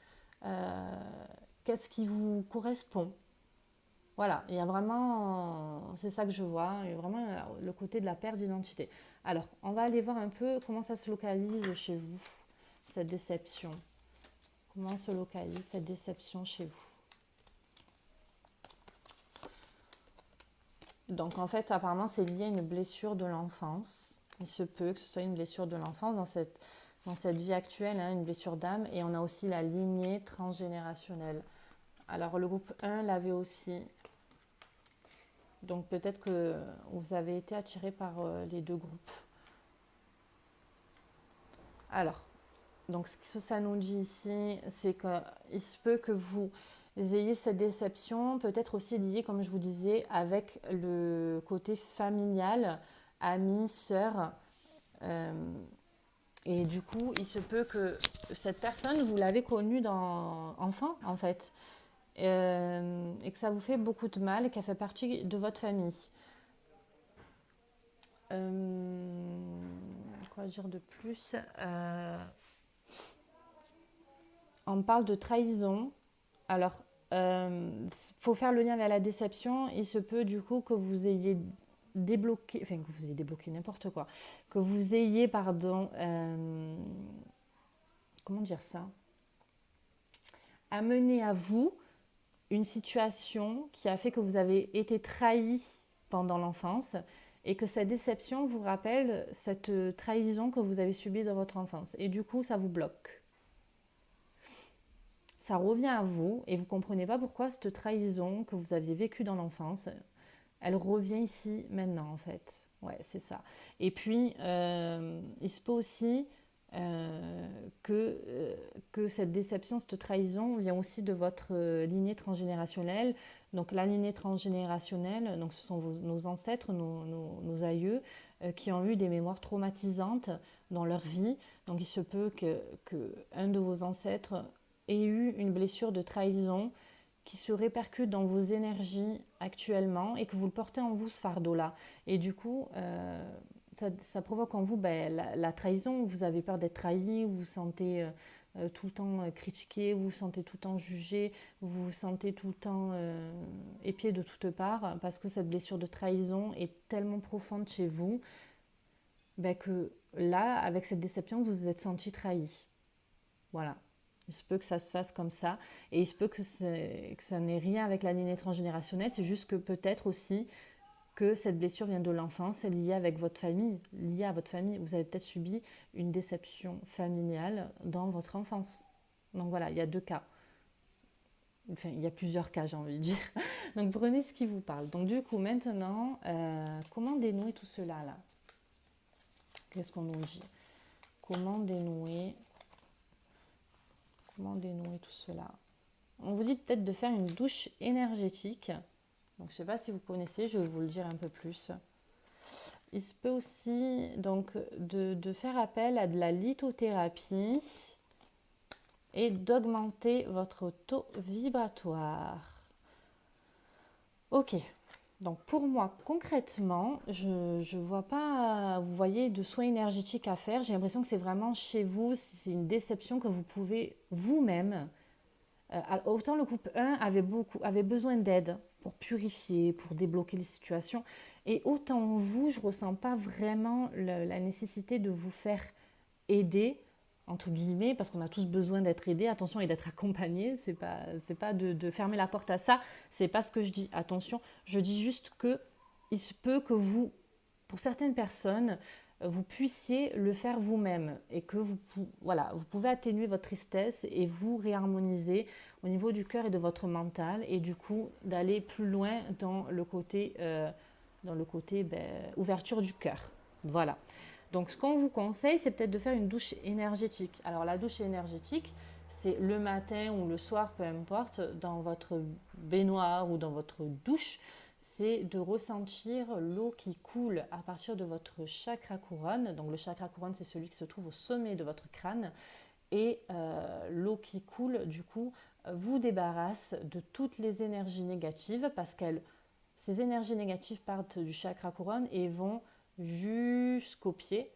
euh, qu'est-ce qui vous correspond. Voilà, il y a vraiment, c'est ça que je vois, il y a vraiment le côté de la perte d'identité. Alors, on va aller voir un peu comment ça se localise chez vous, cette déception. Comment se localise cette déception chez vous? Donc, en fait, apparemment, c'est lié à une blessure de l'enfance. Il se peut que ce soit une blessure de l'enfance dans cette vie actuelle, hein, une blessure d'âme. Et on a aussi la lignée transgénérationnelle. Alors, le groupe 1 l'avait aussi. Donc peut-être que vous avez été attiré par les deux groupes. Alors, donc ce que ça nous dit ici, c'est qu'il se peut que vous ayez cette déception, peut-être aussi liée, comme je vous disais, avec le côté familial, amis, sœurs. Et du coup, il se peut que cette personne, vous l'avez connue enfant, en fait. Et que ça vous fait beaucoup de mal et qu'elle fait partie de votre famille. Quoi dire de plus? On parle de trahison. Alors, faut faire le lien avec la déception. Il se peut du coup que vous ayez débloqué, enfin que vous ayez débloqué n'importe quoi, que vous ayez, pardon, comment dire ça? Amené à vous une situation qui a fait que vous avez été trahi pendant l'enfance et que cette déception vous rappelle cette trahison que vous avez subie dans votre enfance. Et du coup, ça vous bloque. Ça revient à vous et vous ne comprenez pas pourquoi cette trahison que vous aviez vécue dans l'enfance, elle revient ici maintenant en fait. Ouais, c'est ça. Et puis, il se peut aussi que cette déception, cette trahison vient aussi de votre lignée transgénérationnelle. Donc la lignée transgénérationnelle, donc ce sont nos ancêtres, nos aïeux, qui ont eu des mémoires traumatisantes dans leur vie. Donc il se peut que un de vos ancêtres ait eu une blessure de trahison qui se répercute dans vos énergies actuellement et que vous le portez en vous, ce fardeau-là. Et du coup, ça provoque en vous la trahison, vous avez peur d'être trahi, vous vous sentez tout le temps critiqué, vous vous sentez tout le temps jugé, vous vous sentez tout le temps épié de toutes parts, parce que cette blessure de trahison est tellement profonde chez vous que là, avec cette déception, vous vous êtes senti trahi. Voilà. Il se peut que ça se fasse comme ça. Et il se peut que ça n'ait rien avec la lignée transgénérationnelle. C'est juste que peut-être aussi que cette blessure vient de l'enfance, est liée avec votre famille, liée à votre famille. Vous avez peut-être subi une déception familiale dans votre enfance. Donc voilà, il y a deux cas. Enfin, il y a plusieurs cas, j'ai envie de dire. Donc prenez ce qui vous parle. Donc du coup, maintenant, comment dénouer tout cela là? Qu'est-ce qu'on nous dit? Comment dénouer tout cela? On vous dit peut-être de faire une douche énergétique. Donc, je ne sais pas si vous connaissez, je vais vous le dire un peu plus. Il se peut aussi donc de faire appel à de la lithothérapie. et d'augmenter votre taux vibratoire. Ok, donc pour moi, concrètement, je ne vois pas, vous voyez, de soins énergétiques à faire. J'ai l'impression que c'est vraiment chez vous, c'est une déception que vous pouvez vous-même. Autant le couple 1 avait besoin d'aide pour purifier, pour débloquer les situations. Et autant vous, je ne ressens pas vraiment la nécessité de vous faire aider, entre guillemets, parce qu'on a tous besoin d'être aidés, attention, et d'être accompagnés. C'est pas de fermer la porte à ça. C'est pas ce que je dis. Attention, je dis juste que il se peut que vous, pour certaines personnes, vous puissiez le faire vous-même et que voilà, vous pouvez atténuer votre tristesse et vous réharmoniser au niveau du cœur et de votre mental et du coup d'aller plus loin dans le côté ouverture du cœur. Voilà. Donc ce qu'on vous conseille, c'est peut-être de faire une douche énergétique. Alors la douche énergétique, c'est le matin ou le soir, peu importe, dans votre baignoire ou dans votre douche, c'est de ressentir l'eau qui coule à partir de votre chakra couronne. Donc le chakra couronne, c'est celui qui se trouve au sommet de votre crâne. Et l'eau qui coule, du coup, vous débarrasse de toutes les énergies négatives parce que ces énergies négatives partent du chakra couronne et vont jusqu'aux pieds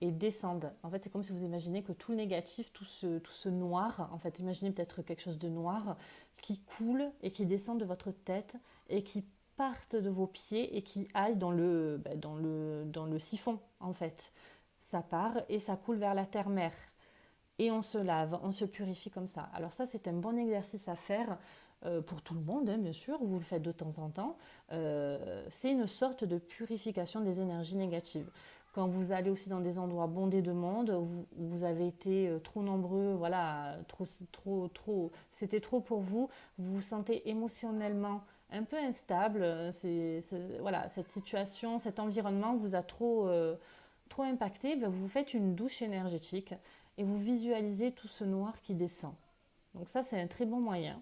et descendent. En fait, c'est comme si vous imaginez que tout le négatif, tout ce noir, en fait, imaginez peut-être quelque chose de noir qui coule et qui descend de votre tête et qui partent de vos pieds et qui aillent dans le siphon, en fait. Ça part et ça coule vers la terre-mère. Et on se lave, on se purifie comme ça. Alors ça, c'est un bon exercice à faire pour tout le monde, hein, bien sûr, vous le faites de temps en temps. C'est une sorte de purification des énergies négatives. Quand vous allez aussi dans des endroits bondés de monde, où vous avez été trop nombreux, voilà, c'était trop pour vous, vous vous sentez émotionnellement un peu instable, voilà, cette situation, cet environnement vous a trop impacté, ben vous faites une douche énergétique et vous visualisez tout ce noir qui descend. Donc ça, c'est un très bon moyen.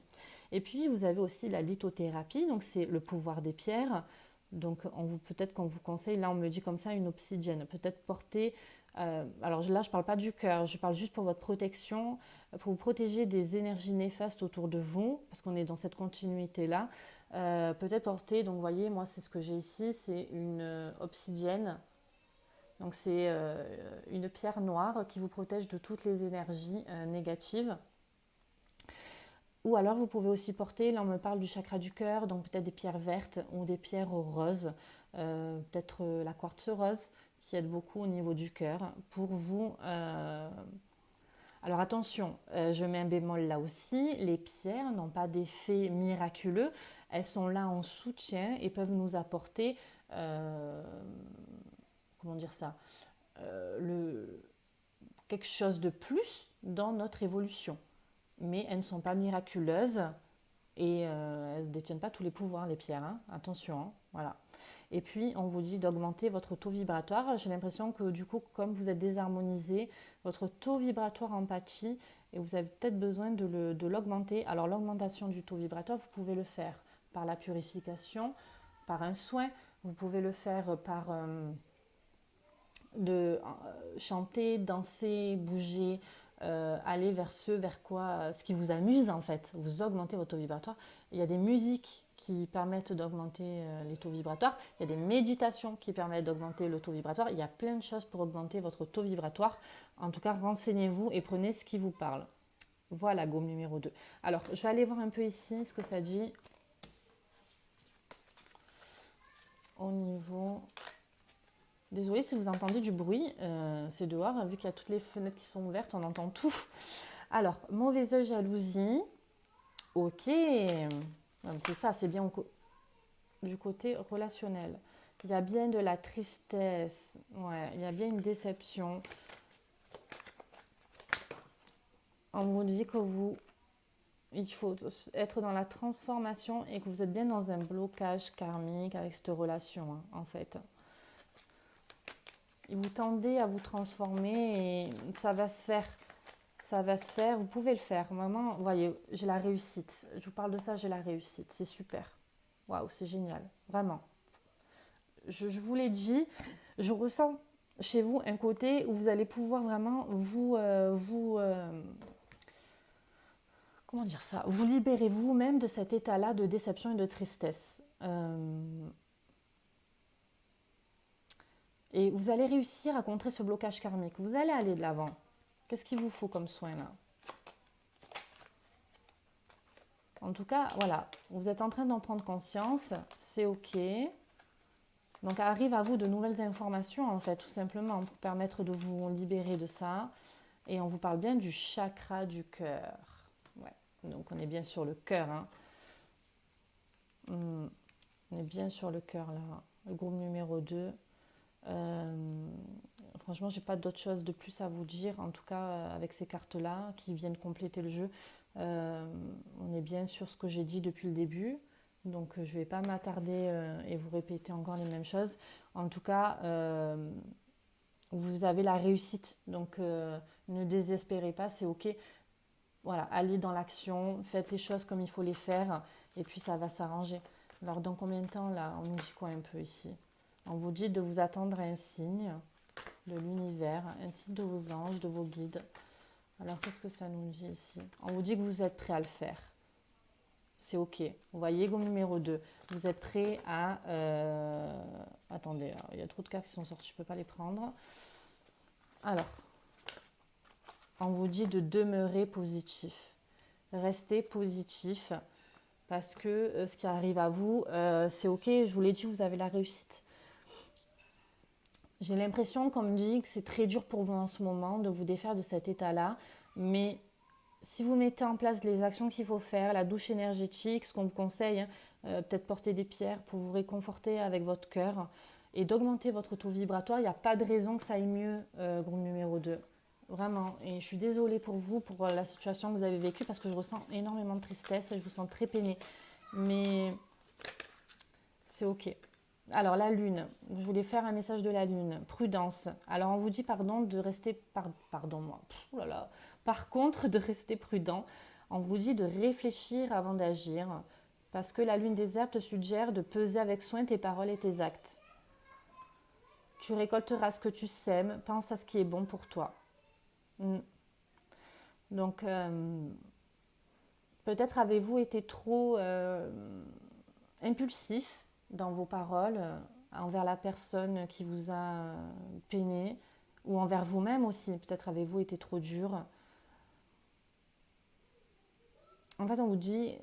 Et puis, vous avez aussi la lithothérapie, donc c'est le pouvoir des pierres. Donc, peut-être qu'on vous conseille, là on me le dit comme ça, une obsidienne. Peut-être porter, alors là je ne parle pas du cœur, je parle juste pour votre protection, pour vous protéger des énergies néfastes autour de vous, parce qu'on est dans cette continuité-là. Peut-être porter, donc vous voyez, moi c'est ce que j'ai ici, c'est une obsidienne. Donc c'est une pierre noire qui vous protège de toutes les énergies négatives. Ou alors vous pouvez aussi porter, là on me parle du chakra du cœur, donc peut-être des pierres vertes ou des pierres roses, peut-être la quartz rose qui aide beaucoup au niveau du cœur pour vous. Alors attention, je mets un bémol là aussi, les pierres n'ont pas d'effet miraculeux, elles sont là en soutien et peuvent nous apporter, comment dire ça, quelque chose de plus dans notre évolution. Mais elles ne sont pas miraculeuses et elles ne détiennent pas tous les pouvoirs, les pierres. Hein. Attention, hein. Voilà. Et puis, on vous dit d'augmenter votre taux vibratoire. J'ai l'impression que du coup, comme vous êtes désharmonisé, votre taux vibratoire en pâtit et vous avez peut-être besoin de l'augmenter. Alors, l'augmentation du taux vibratoire, vous pouvez le faire par la purification, par un soin. Vous pouvez le faire par chanter, danser, bouger, aller vers ce qui vous amuse en fait. Vous augmentez votre taux vibratoire. Il y a des musiques qui permettent d'augmenter les taux vibratoires. Il y a des méditations qui permettent d'augmenter le taux vibratoire. Il y a plein de choses pour augmenter votre taux vibratoire. En tout cas, renseignez-vous et prenez ce qui vous parle. Voilà, gomme numéro 2. Alors, je vais aller voir un peu ici ce que ça dit au niveau... Désolée si vous entendez du bruit, c'est dehors, vu qu'il y a toutes les fenêtres qui sont ouvertes, on entend tout. Alors, mauvais œil, jalousie. Ok, c'est ça, c'est bien du côté relationnel. Il y a bien de la tristesse, ouais, il y a bien une déception. On vous dit que il faut être dans la transformation et que vous êtes bien dans un blocage karmique avec cette relation, hein, en fait. Vous tendez à vous transformer et ça va se faire. Ça va se faire, vous pouvez le faire. Vraiment, vous voyez, j'ai la réussite. Je vous parle de ça, j'ai la réussite. C'est super. Waouh, c'est génial. Vraiment. Je vous l'ai dit, je ressens chez vous un côté où vous allez pouvoir vraiment comment dire ça, vous libérez vous-même de cet état-là de déception et de tristesse. Et vous allez réussir à contrer ce blocage karmique. Vous allez aller de l'avant. Qu'est-ce qu'il vous faut comme soin là? En tout cas, voilà, vous êtes en train d'en prendre conscience, c'est ok. Donc arrive à vous de nouvelles informations en fait, tout simplement, pour permettre de vous libérer de ça. Et on vous parle bien du chakra du cœur. Ouais. Donc on est bien sur le cœur. Hein. On est bien sur le cœur là. Le groupe numéro 2. Franchement, j'ai pas d'autre chose de plus à vous dire. En tout cas, avec ces cartes-là qui viennent compléter le jeu, on est bien sur ce que j'ai dit depuis le début. Donc je vais pas m'attarder et vous répéter encore les mêmes choses. En tout cas, vous avez la réussite. Donc ne désespérez pas, c'est ok. Voilà, allez dans l'action, faites les choses comme il faut les faire et puis ça va s'arranger. Alors dans combien de temps là? On nous dit quoi un peu ici? On vous dit de vous attendre à un signe de l'univers, un signe de vos anges, de vos guides. Alors qu'est-ce que ça nous dit ici? On vous dit que vous êtes prêt à le faire. C'est ok. Vous voyez, go numéro 2. Vous êtes prêt à... Attendez, il y a trop de cartes qui sont sorties, je ne peux pas les prendre. Alors, on vous dit de demeurer positif. Restez positif parce que ce qui arrive à vous, c'est ok. Je vous l'ai dit, vous avez la réussite. J'ai l'impression qu'on me dit que c'est très dur pour vous en ce moment de vous défaire de cet état-là, mais si vous mettez en place les actions qu'il faut faire, la douche énergétique, ce qu'on vous conseille, peut-être porter des pierres pour vous réconforter avec votre cœur et d'augmenter votre taux vibratoire, il n'y a pas de raison que ça aille mieux, groupe numéro 2. Vraiment. Et je suis désolée pour vous, pour la situation que vous avez vécue, parce que je ressens énormément de tristesse et je vous sens très peinée. Mais c'est ok. Alors la lune, je voulais faire un message de la lune. Prudence. Alors on vous dit pardon de rester... Pardon moi. Oh là là. Par contre, de rester prudent. On vous dit de réfléchir avant d'agir. Parce que la lune déserte te suggère de peser avec soin tes paroles et tes actes. Tu récolteras ce que tu sèmes. Pense à ce qui est bon pour toi. Donc, peut-être avez-vous été trop impulsif dans vos paroles envers la personne qui vous a peiné ou envers vous-même aussi. Peut-être avez-vous été trop dur. En fait, on vous dit,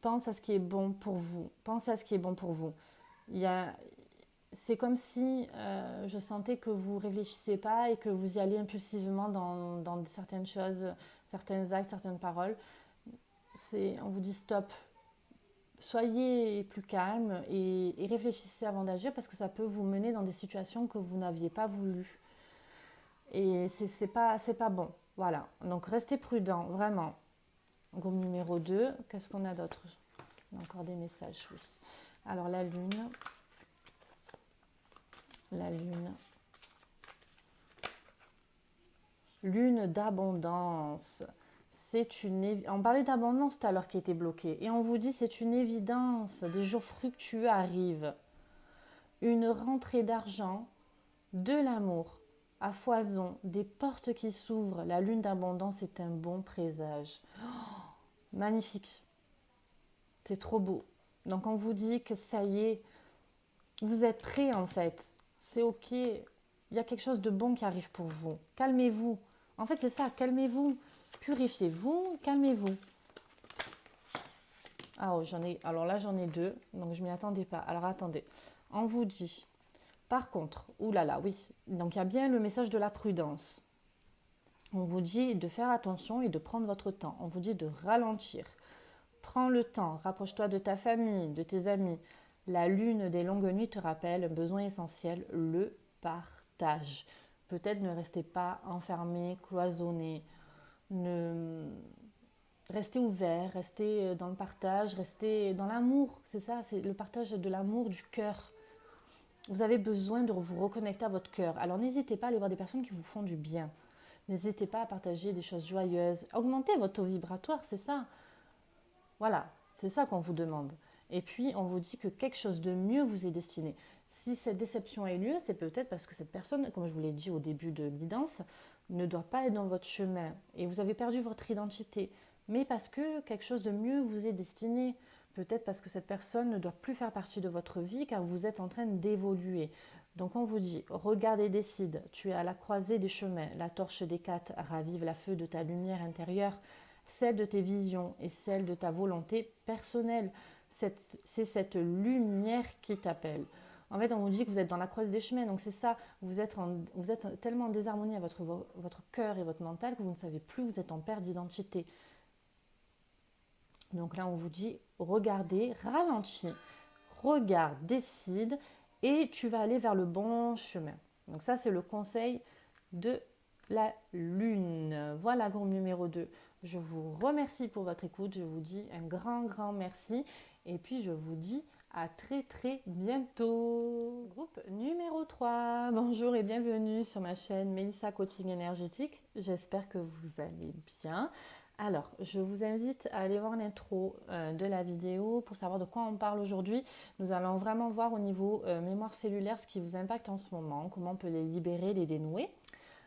pense à ce qui est bon pour vous. Pense à ce qui est bon pour vous. C'est comme si je sentais que vous ne réfléchissez pas et que vous y allez impulsivement dans certaines choses, certains actes, certaines paroles. On vous dit stop. Soyez plus calme et réfléchissez avant d'agir parce que ça peut vous mener dans des situations que vous n'aviez pas voulu. Et c'est pas bon. Voilà. Donc restez prudent, vraiment. Groupe numéro 2. Qu'est-ce qu'on a d'autre? On a encore des messages, oui. Alors la lune. La lune. Lune d'abondance. On parlait d'abondance tout à l'heure qui était bloquée. Et on vous dit c'est une évidence. Des jours fructueux arrivent. Une rentrée d'argent, de l'amour, à foison, des portes qui s'ouvrent. La lune d'abondance est un bon présage. Oh, magnifique. C'est trop beau. Donc on vous dit que ça y est, vous êtes prêts en fait. C'est ok. Il y a quelque chose de bon qui arrive pour vous. Calmez-vous. En fait c'est ça, calmez-vous. Purifiez-vous, calmez-vous. Ah, oh, alors là j'en ai deux, donc je m'y attendais pas. Alors attendez, on vous dit, par contre, oulala, oui, donc il y a bien le message de la prudence. On vous dit de faire attention et de prendre votre temps. On vous dit de ralentir. Prends le temps, rapproche-toi de ta famille, de tes amis. La lune des longues nuits te rappelle un besoin essentiel, le partage. Peut-être ne restez pas enfermé, cloisonné. Restez ouvert, restez dans le partage, restez dans l'amour. C'est ça, c'est le partage de l'amour du cœur. Vous avez besoin de vous reconnecter à votre cœur. Alors n'hésitez pas à aller voir des personnes qui vous font du bien. N'hésitez pas à partager des choses joyeuses. Augmentez votre taux vibratoire, c'est ça. Voilà, c'est ça qu'on vous demande. Et puis, on vous dit que quelque chose de mieux vous est destiné. Si cette déception a eu lieu, c'est peut-être parce que cette personne, comme je vous l'ai dit au début de guidance, ne doit pas être dans votre chemin. Et vous avez perdu votre identité. mais parce que quelque chose de mieux vous est destiné. Peut-être parce que cette personne ne doit plus faire partie de votre vie car vous êtes en train d'évoluer. Donc on vous dit, regarde et décide, tu es à la croisée des chemins, la torche des quatre ravive la feu de ta lumière intérieure, celle de tes visions et celle de ta volonté personnelle. C'est cette lumière qui t'appelle. En fait, on vous dit que vous êtes dans la croisée des chemins, donc c'est ça, vous êtes tellement en désharmonie à votre cœur et votre mental que vous ne savez plus, vous êtes en perte d'identité. Donc là, on vous dit, regardez, ralentis, regarde, décide, et tu vas aller vers le bon chemin. Donc ça, c'est le conseil de la lune. Voilà, groupe numéro 2. Je vous remercie pour votre écoute. Je vous dis un grand, grand merci. Et puis, je vous dis à très, très bientôt. Groupe numéro 3. Bonjour et bienvenue sur ma chaîne Mélissa Coaching Énergétique. J'espère que vous allez bien. Alors, je vous invite à aller voir l'intro de la vidéo pour savoir de quoi on parle aujourd'hui. Nous allons vraiment voir au niveau mémoire cellulaire ce qui vous impacte en ce moment, comment on peut les libérer, les dénouer.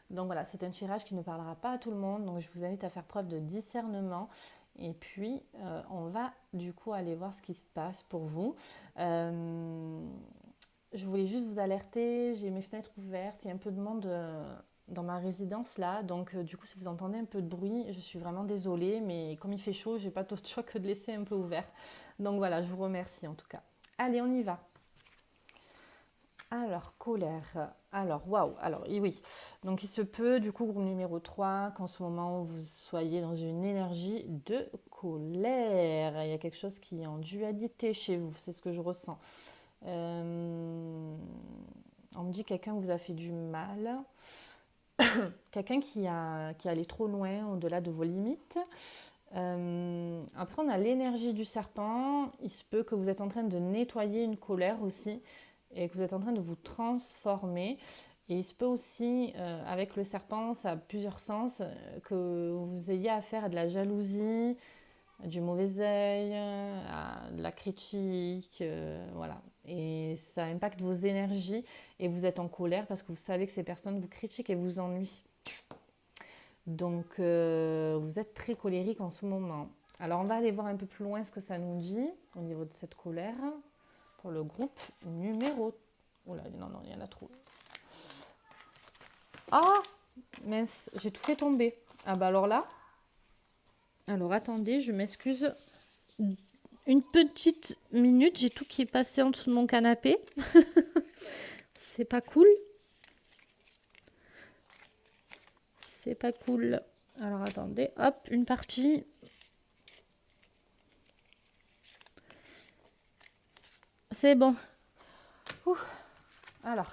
Donc voilà, c'est un tirage qui ne parlera pas à tout le monde, donc je vous invite à faire preuve de discernement. Et puis, on va du coup aller voir ce qui se passe pour vous. Je voulais juste vous alerter, j'ai mes fenêtres ouvertes, il y a un peu de monde dans ma résidence là, donc du coup si vous entendez un peu de bruit, je suis vraiment désolée, mais comme il fait chaud, j'ai pas d'autre choix que de laisser un peu ouvert. Donc voilà, je vous remercie en tout cas. Allez, on y va. Alors, colère. Alors, waouh. Alors, oui. Donc, il se peut, du coup, groupe numéro 3, qu'en ce moment, vous soyez dans une énergie de colère. Il y a quelque chose qui est en dualité chez vous. C'est ce que je ressens. On me dit quelqu'un vous a fait du mal. Quelqu'un qui est allé trop loin, au-delà de vos limites. Après, on a l'énergie du serpent. Il se peut que vous êtes en train de nettoyer une colère aussi et que vous êtes en train de vous transformer. Et il se peut aussi, avec le serpent, ça a plusieurs sens, que vous ayez affaire à de la jalousie, du mauvais œil, à de la critique, voilà. Et ça impacte vos énergies et vous êtes en colère parce que vous savez que ces personnes vous critiquent et vous ennuient. Donc, vous êtes très colérique en ce moment. Alors, on va aller voir un peu plus loin ce que ça nous dit au niveau de cette colère pour le groupe numéro... Oh là, non, il y en a trop. Ah, mince, j'ai tout fait tomber. Ah bah alors là... Alors, attendez, je m'excuse. Une petite minute, j'ai tout qui est passé en dessous de mon canapé. C'est pas cool. C'est pas cool. Alors, attendez, hop, une partie... C'est bon. Ouh. Alors,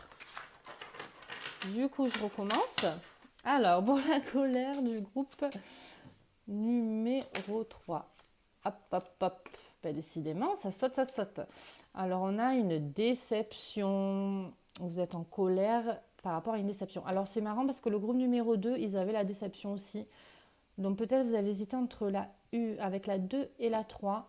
du coup, je recommence. Alors, pour la colère du groupe numéro 3. Hop, hop, hop. Ben, décidément, ça saute, ça saute. Alors, on a une déception. Vous êtes en colère par rapport à une déception. Alors, c'est marrant parce que le groupe numéro 2, ils avaient la déception aussi. Donc, peut-être vous avez hésité entre la U avec la 2 et la 3.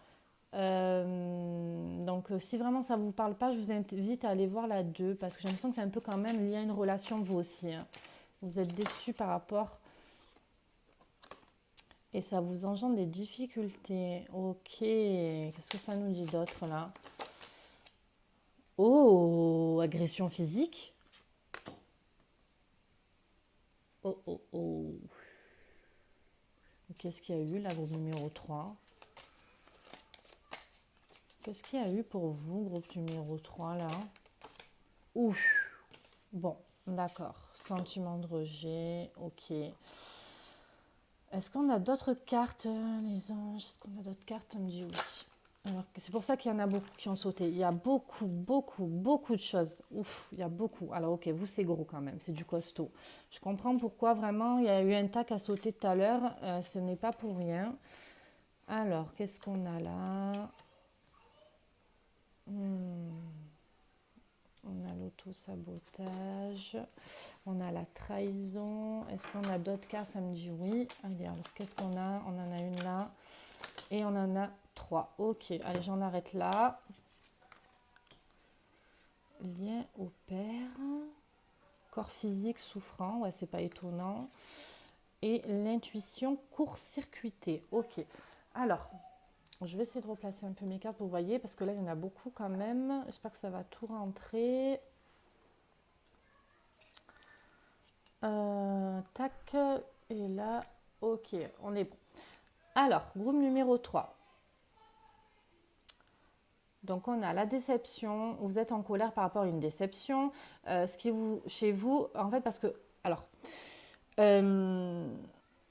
Donc si vraiment ça ne vous parle pas, je vous invite à aller voir la 2 parce que j'ai l'impression que c'est un peu quand même lié à une relation vous aussi. Hein. Vous êtes déçu par rapport et ça vous engendre des difficultés. Ok, qu'est-ce que ça nous dit d'autre là? Oh, agression physique. Oh, oh, oh. Qu'est-ce qu'il y a eu là, groupe numéro 3? Qu'est-ce qu'il y a eu pour vous, groupe numéro 3 là? Ouf. Bon, d'accord. Sentiment de rejet, ok. Est-ce qu'on a d'autres cartes, les anges? Est-ce qu'on a d'autres cartes? On me dit oui. Alors, c'est pour ça qu'il y en a beaucoup qui ont sauté. Il y a beaucoup, beaucoup, beaucoup de choses. Ouf, il y a beaucoup. Alors, ok, vous, c'est gros quand même. C'est du costaud. Je comprends pourquoi vraiment il y a eu un tac à sauter tout à l'heure. Ce n'est pas pour rien. Alors, qu'est-ce qu'on a là? On a l'auto-sabotage, on a la trahison. Est-ce qu'on a d'autres cartes? Ça me dit oui. Allez, alors qu'est-ce qu'on a? On en a une là et on en a 3. Ok, allez, j'en arrête là. Lien au père. Corps physique souffrant, ouais, c'est pas étonnant. et l'intuition court-circuitée. Ok. Alors, je vais essayer de replacer un peu mes cartes pour vous voyez, parce que là, il y en a beaucoup quand même. J'espère que ça va tout rentrer. Tac. Et là, ok, on est bon. Alors, groupe numéro 3. Donc, on a la déception. Vous êtes en colère par rapport à une déception. Ce qui vous, chez vous, en fait, parce que... Alors, euh,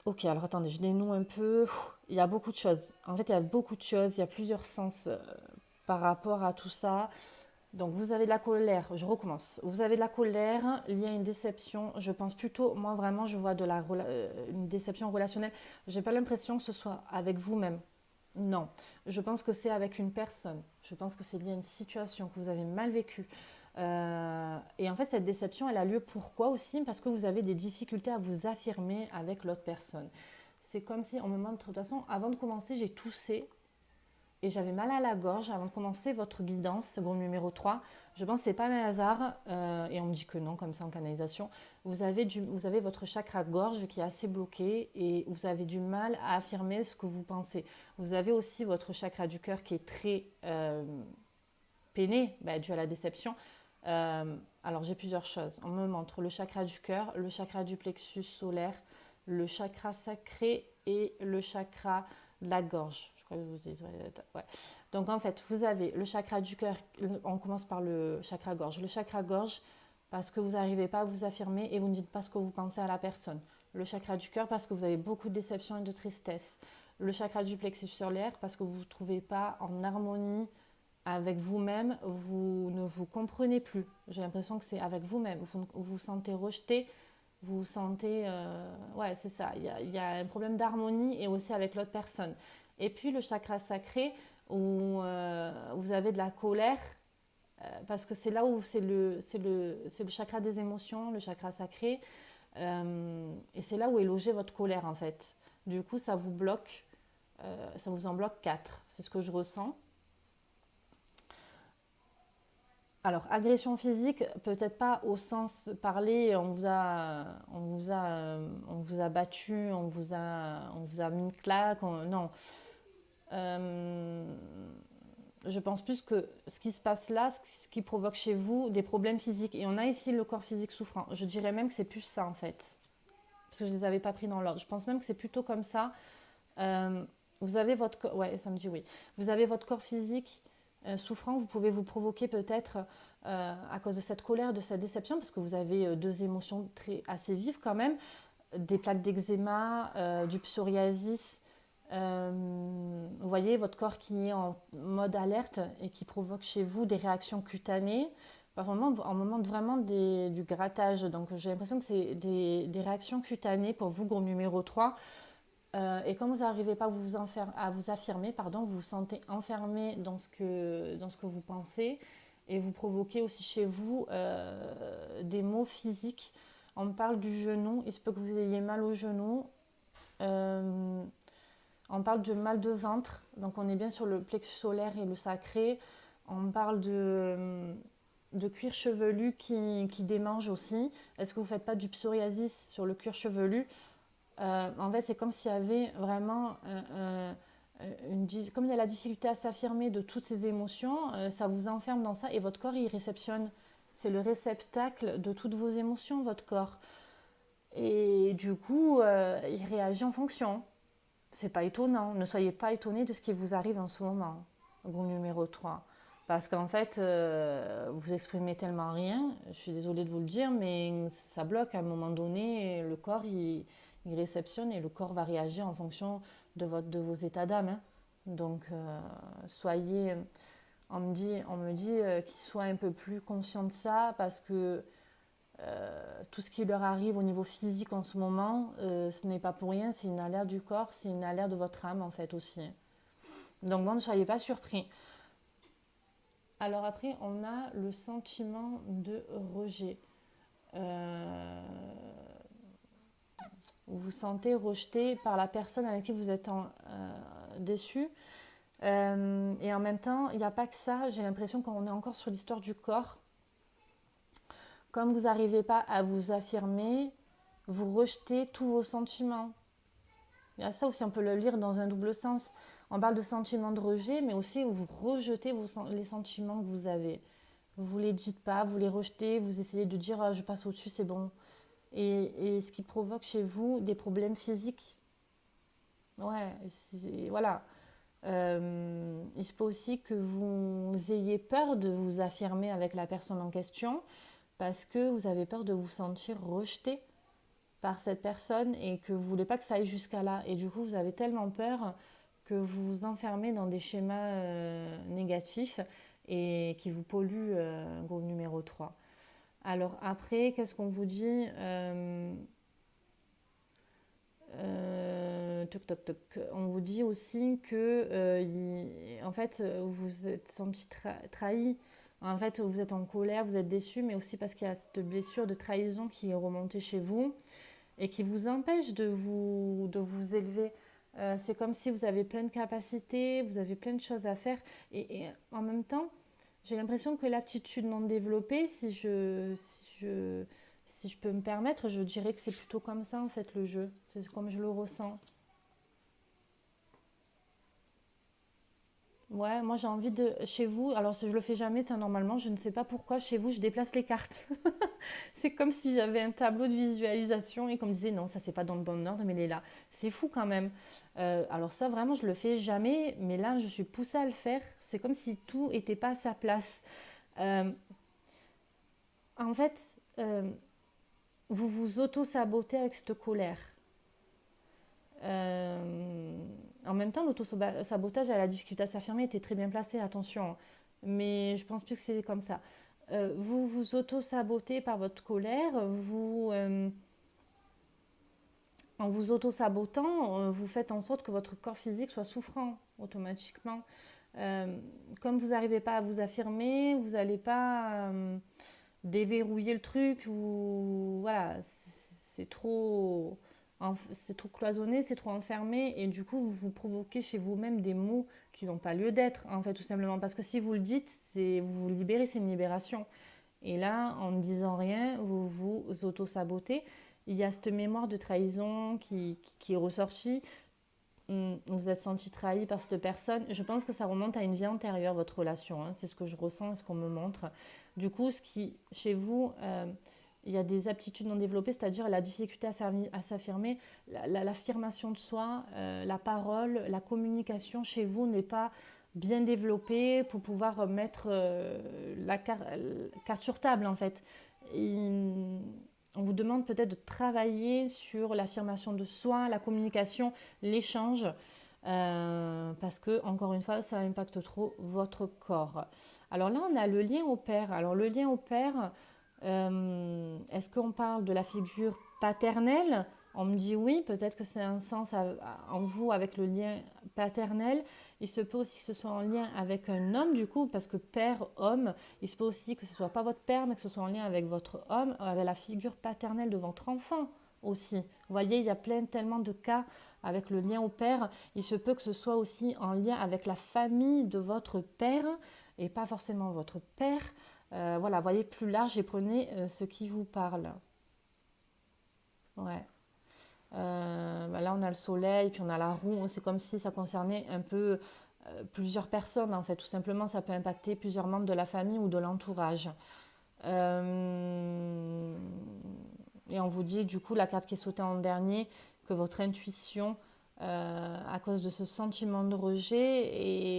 ok, alors attendez, je dénoue un peu. Il y a beaucoup de choses. En fait, il y a beaucoup de choses. Il y a plusieurs sens par rapport à tout ça. Donc, vous avez de la colère. Je recommence. Vous avez de la colère liée à une déception. Je pense plutôt, moi vraiment, je vois une déception relationnelle. Je n'ai pas l'impression que ce soit avec vous-même. Non, je pense que c'est avec une personne. Je pense que c'est lié à une situation que vous avez mal vécue. Et en fait, cette déception, elle a lieu pourquoi aussi? Parce que vous avez des difficultés à vous affirmer avec l'autre personne. C'est comme si, en moment, de toute façon, avant de commencer, j'ai toussé et j'avais mal à la gorge avant de commencer votre guidance, seconde numéro 3. Je pense que ce n'est pas un hasard, et on me dit que non, comme ça en canalisation. Vous avez votre chakra gorge qui est assez bloqué et vous avez du mal à affirmer ce que vous pensez. Vous avez aussi votre chakra du cœur qui est très peiné, dû à la déception. Alors j'ai plusieurs choses. On me montre le chakra du cœur, le chakra du plexus solaire, le chakra sacré et le chakra de la gorge. Je crois que vous dites, ouais. Donc en fait, vous avez le chakra du cœur, on commence par le chakra gorge. Le chakra gorge, parce que vous n'arrivez pas à vous affirmer et vous ne dites pas ce que vous pensez à la personne. Le chakra du cœur, parce que vous avez beaucoup de déception et de tristesse. Le chakra du plexus solaire, parce que vous ne vous trouvez pas en harmonie avec vous-même, vous ne vous comprenez plus. J'ai l'impression que c'est avec vous-même. Vous vous sentez rejeté, vous vous sentez... ouais, c'est ça. Il y a un problème d'harmonie et aussi avec l'autre personne. Et puis le chakra sacré, où vous avez de la colère, parce que c'est là où c'est le chakra des émotions, le chakra sacré. Et c'est là où est logée votre colère, en fait. Du coup, ça vous bloque, ça vous en bloque 4. C'est ce que je ressens. Alors, agression physique, peut-être pas au sens parlé, on vous a battu, on vous a mis une claque, non. Euh, je pense plus que ce qui se passe là, ce qui provoque chez vous des problèmes physiques. Et on a ici le corps physique souffrant. Je dirais même que c'est plus ça en fait. Parce que je ne les avais pas pris dans l'ordre. Je pense même que c'est plutôt comme ça. Euh, vous avez votre corps, ouais, ça me dit oui. Vous avez votre corps physique souffrant. Vous pouvez vous provoquer peut-être à cause de cette colère, de cette déception, parce que vous avez deux émotions assez vives quand même, des plaques d'eczéma, du psoriasis. Vous voyez votre corps qui est en mode alerte et qui provoque chez vous des réactions cutanées. Par moment, en moment vraiment du grattage. Donc j'ai l'impression que c'est des réactions cutanées pour vous, groupe numéro 3. Et quand vous n'arrivez pas à vous affirmer, pardon, vous vous sentez enfermé dans ce que vous pensez et vous provoquez aussi chez vous des maux physiques. On me parle du genou, il se peut que vous ayez mal au genou. Euh, on parle de mal de ventre, donc on est bien sur le plexus solaire et le sacré. On parle de cuir chevelu qui démange aussi. Est-ce que vous ne faites pas du psoriasis sur le cuir chevelu? En fait, c'est comme s'il y avait vraiment comme il y a la difficulté à s'affirmer de toutes ces émotions, ça vous enferme dans ça et votre corps, il réceptionne. C'est le réceptacle de toutes vos émotions, votre corps. Et du coup, il réagit en fonction. C'est pas étonnant. Ne soyez pas étonnés de ce qui vous arrive en ce moment, groupe numéro 3. Parce qu'en fait, vous exprimez tellement rien, je suis désolée de vous le dire, mais ça bloque à un moment donné, le corps il réceptionne et le corps va réagir en fonction de vos états d'âme, hein. Donc, soyez, on me dit qu'ils soient un peu plus conscients de ça parce que tout ce qui leur arrive au niveau physique en ce moment, ce n'est pas pour rien, c'est une alerte du corps, c'est une alerte de votre âme en fait aussi. Donc bon, ne soyez pas surpris. Alors après, on a le sentiment de rejet. Euh, vous vous sentez rejeté par la personne avec qui vous êtes déçu. Et en même temps, il n'y a pas que ça, j'ai l'impression qu'on est encore sur l'histoire du corps. Comme vous n'arrivez pas à vous affirmer, vous rejetez tous vos sentiments. Il y a ça aussi, on peut le lire dans un double sens. On parle de sentiments de rejet, mais aussi vous rejetez les sentiments que vous avez. Vous ne les dites pas, vous les rejetez, vous essayez de dire ah, je passe au-dessus, c'est bon. Et ce qui provoque chez vous des problèmes physiques. Ouais, voilà. Il se peut aussi que vous ayez peur de vous affirmer avec la personne en question parce que vous avez peur de vous sentir rejeté par cette personne et que vous ne voulez pas que ça aille jusqu'à là. Et du coup, vous avez tellement peur que vous vous enfermez dans des schémas négatifs et qui vous polluent, groupe numéro 3. Alors après, qu'est-ce qu'on vous dit toc, toc, toc. On vous dit aussi que en fait, vous êtes senti trahi. En fait, vous êtes en colère, vous êtes déçu, mais aussi parce qu'il y a cette blessure de trahison qui est remontée chez vous et qui vous empêche de vous élever. C'est comme si vous avez plein de capacités, vous avez plein de choses à faire. Et en même temps, j'ai l'impression que l'aptitude non développée, si je peux me permettre, je dirais que c'est plutôt comme ça en fait le jeu. C'est comme je le ressens. Ouais, moi j'ai envie de... Chez vous, alors je le fais jamais, normalement, je ne sais pas pourquoi, chez vous, je déplace les cartes. C'est comme si j'avais un tableau de visualisation et qu'on me disait non, ça c'est pas dans le bon ordre, mais il est là. C'est fou quand même. Alors ça, vraiment, je le fais jamais, mais là, je suis poussée à le faire. C'est comme si tout n'était pas à sa place. Euh, En fait, vous vous auto-sabotez avec cette colère. Euh, En même temps, l'auto-sabotage à la difficulté à s'affirmer était très bien placé, attention. Hein. Mais je pense plus que c'est comme ça. Vous vous auto-sabotez par votre colère. En vous auto-sabotant, vous faites en sorte que votre corps physique soit souffrant automatiquement. Euh, Comme vous n'arrivez pas à vous affirmer, vous n'allez pas déverrouiller le truc. Voilà, c'est trop cloisonné, c'est trop enfermé, et du coup, vous provoquez chez vous-même des mots qui n'ont pas lieu d'être, en fait, tout simplement. Parce que si vous le dites, vous vous libérez, c'est une libération. Et là, en ne disant rien, vous vous auto-sabotez. Il y a cette mémoire de trahison qui est ressortie. Vous êtes senti trahi par cette personne. Je pense que ça remonte à une vie antérieure, votre relation. Hein. C'est ce que je ressens, ce qu'on me montre. Du coup, chez vous, il y a des aptitudes non développées, c'est-à-dire la difficulté à s'affirmer, l'affirmation de soi, la parole, la communication chez vous n'est pas bien développée pour pouvoir mettre la carte sur table, en fait. On vous demande peut-être de travailler sur l'affirmation de soi, la communication, l'échange, parce que, encore une fois, ça impacte trop votre corps. Alors là, on a le lien au père. Alors le lien au père, est-ce qu'on parle de la figure paternelle? On me dit oui, peut-être que c'est un sens en vous avec le lien paternel. Il se peut aussi que ce soit en lien avec un homme, du coup, parce que père, homme, il se peut aussi que ce ne soit pas votre père, mais que ce soit en lien avec votre homme, avec la figure paternelle de votre enfant aussi. Vous voyez, il y a tellement de cas avec le lien au père. Il se peut que ce soit aussi en lien avec la famille de votre père et pas forcément votre père. Voilà, voyez plus large et prenez ce qui vous parle. Ouais. Là, on a le soleil, puis on a la roue. C'est comme si ça concernait un peu plusieurs personnes, en fait. Tout simplement, ça peut impacter plusieurs membres de la famille ou de l'entourage. Euh, et on vous dit, du coup, la carte qui est sautée en dernier, que votre intuition, à cause de ce sentiment de rejet,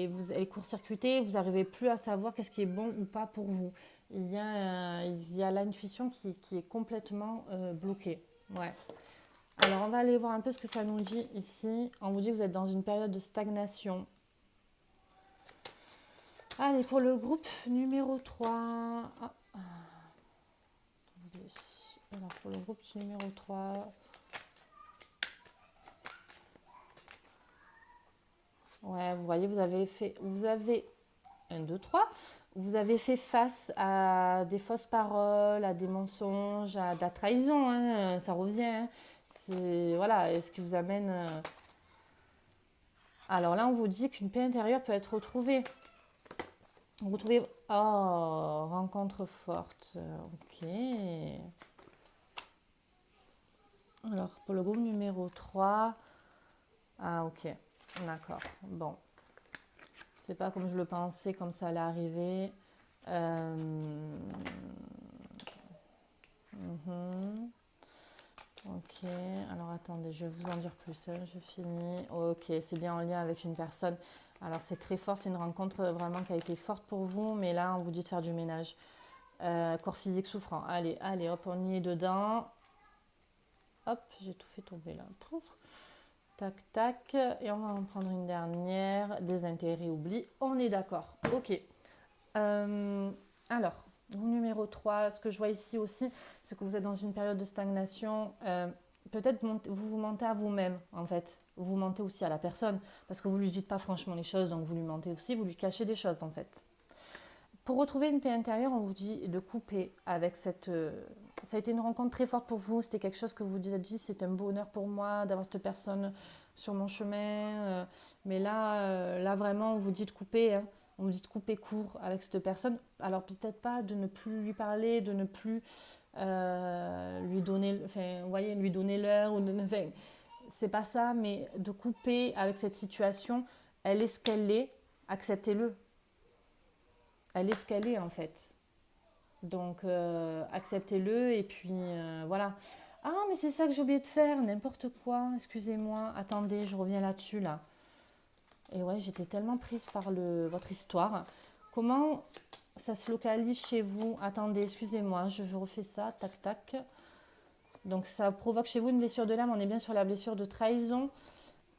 elle est court-circuitée, vous n'arrivez plus à savoir qu'est-ce qui est bon ou pas pour vous. Il y a l'intuition qui est complètement bloquée. Ouais. Alors, on va aller voir un peu ce que ça nous dit ici. On vous dit que vous êtes dans une période de stagnation. Allez, pour le groupe numéro 3. Ah, alors, pour le groupe numéro 3. Ouais, vous voyez, vous avez 1, 2, 3. Vous avez fait face à des fausses paroles, à des mensonges, à de la trahison, hein, ça revient. Hein. Voilà, ce qui vous amène. Alors là, on vous dit qu'une paix intérieure peut être retrouvée. Vous trouvez... Oh, rencontre forte. Ok. Alors, pour le groupe numéro 3, ah ok, d'accord. Bon, c'est pas comme je le pensais, comme ça allait arriver. Euh, mhm. Ok, alors attendez, je vais vous en dire plus, hein, je finis. Ok, c'est bien en lien avec une personne. Alors c'est très fort, c'est une rencontre vraiment qui a été forte pour vous, mais là on vous dit de faire du ménage. Corps physique souffrant. Allez, allez, hop, on y est dedans. Hop, j'ai tout fait tomber là. Pouf. Tac, tac. Et on va en prendre une dernière. Désintérêt, oubli. On est d'accord. Ok. Alors, numéro 3, ce que je vois ici aussi, c'est que vous êtes dans une période de stagnation. Peut-être vous vous mentez à vous-même, en fait. Vous mentez aussi à la personne, parce que vous ne lui dites pas franchement les choses, donc vous lui mentez aussi, vous lui cachez des choses, en fait. Pour retrouver une paix intérieure, on vous dit de couper avec cette... ça a été une rencontre très forte pour vous, c'était quelque chose que vous vous dit, c'est un bonheur pour moi d'avoir cette personne sur mon chemin. Mais là vraiment, on vous dit de couper, hein. On vous dit de couper court avec cette personne. Alors peut-être pas de ne plus lui parler, de ne plus lui donner, enfin, vous voyez, lui donner l'heure, enfin, c'est pas ça, mais de couper avec cette situation. Elle est ce qu'elle est, acceptez-le. Elle est ce qu'elle est en fait. Donc acceptez-le et puis voilà. Ah mais c'est ça que j'ai oublié de faire, n'importe quoi, excusez-moi, attendez, je reviens là-dessus là. Et ouais, j'étais tellement prise par votre histoire. Comment ça se localise chez vous? Attendez, excusez-moi, je refais ça, tac tac. Donc ça provoque chez vous une blessure de l'âme, on est bien sur la blessure de trahison.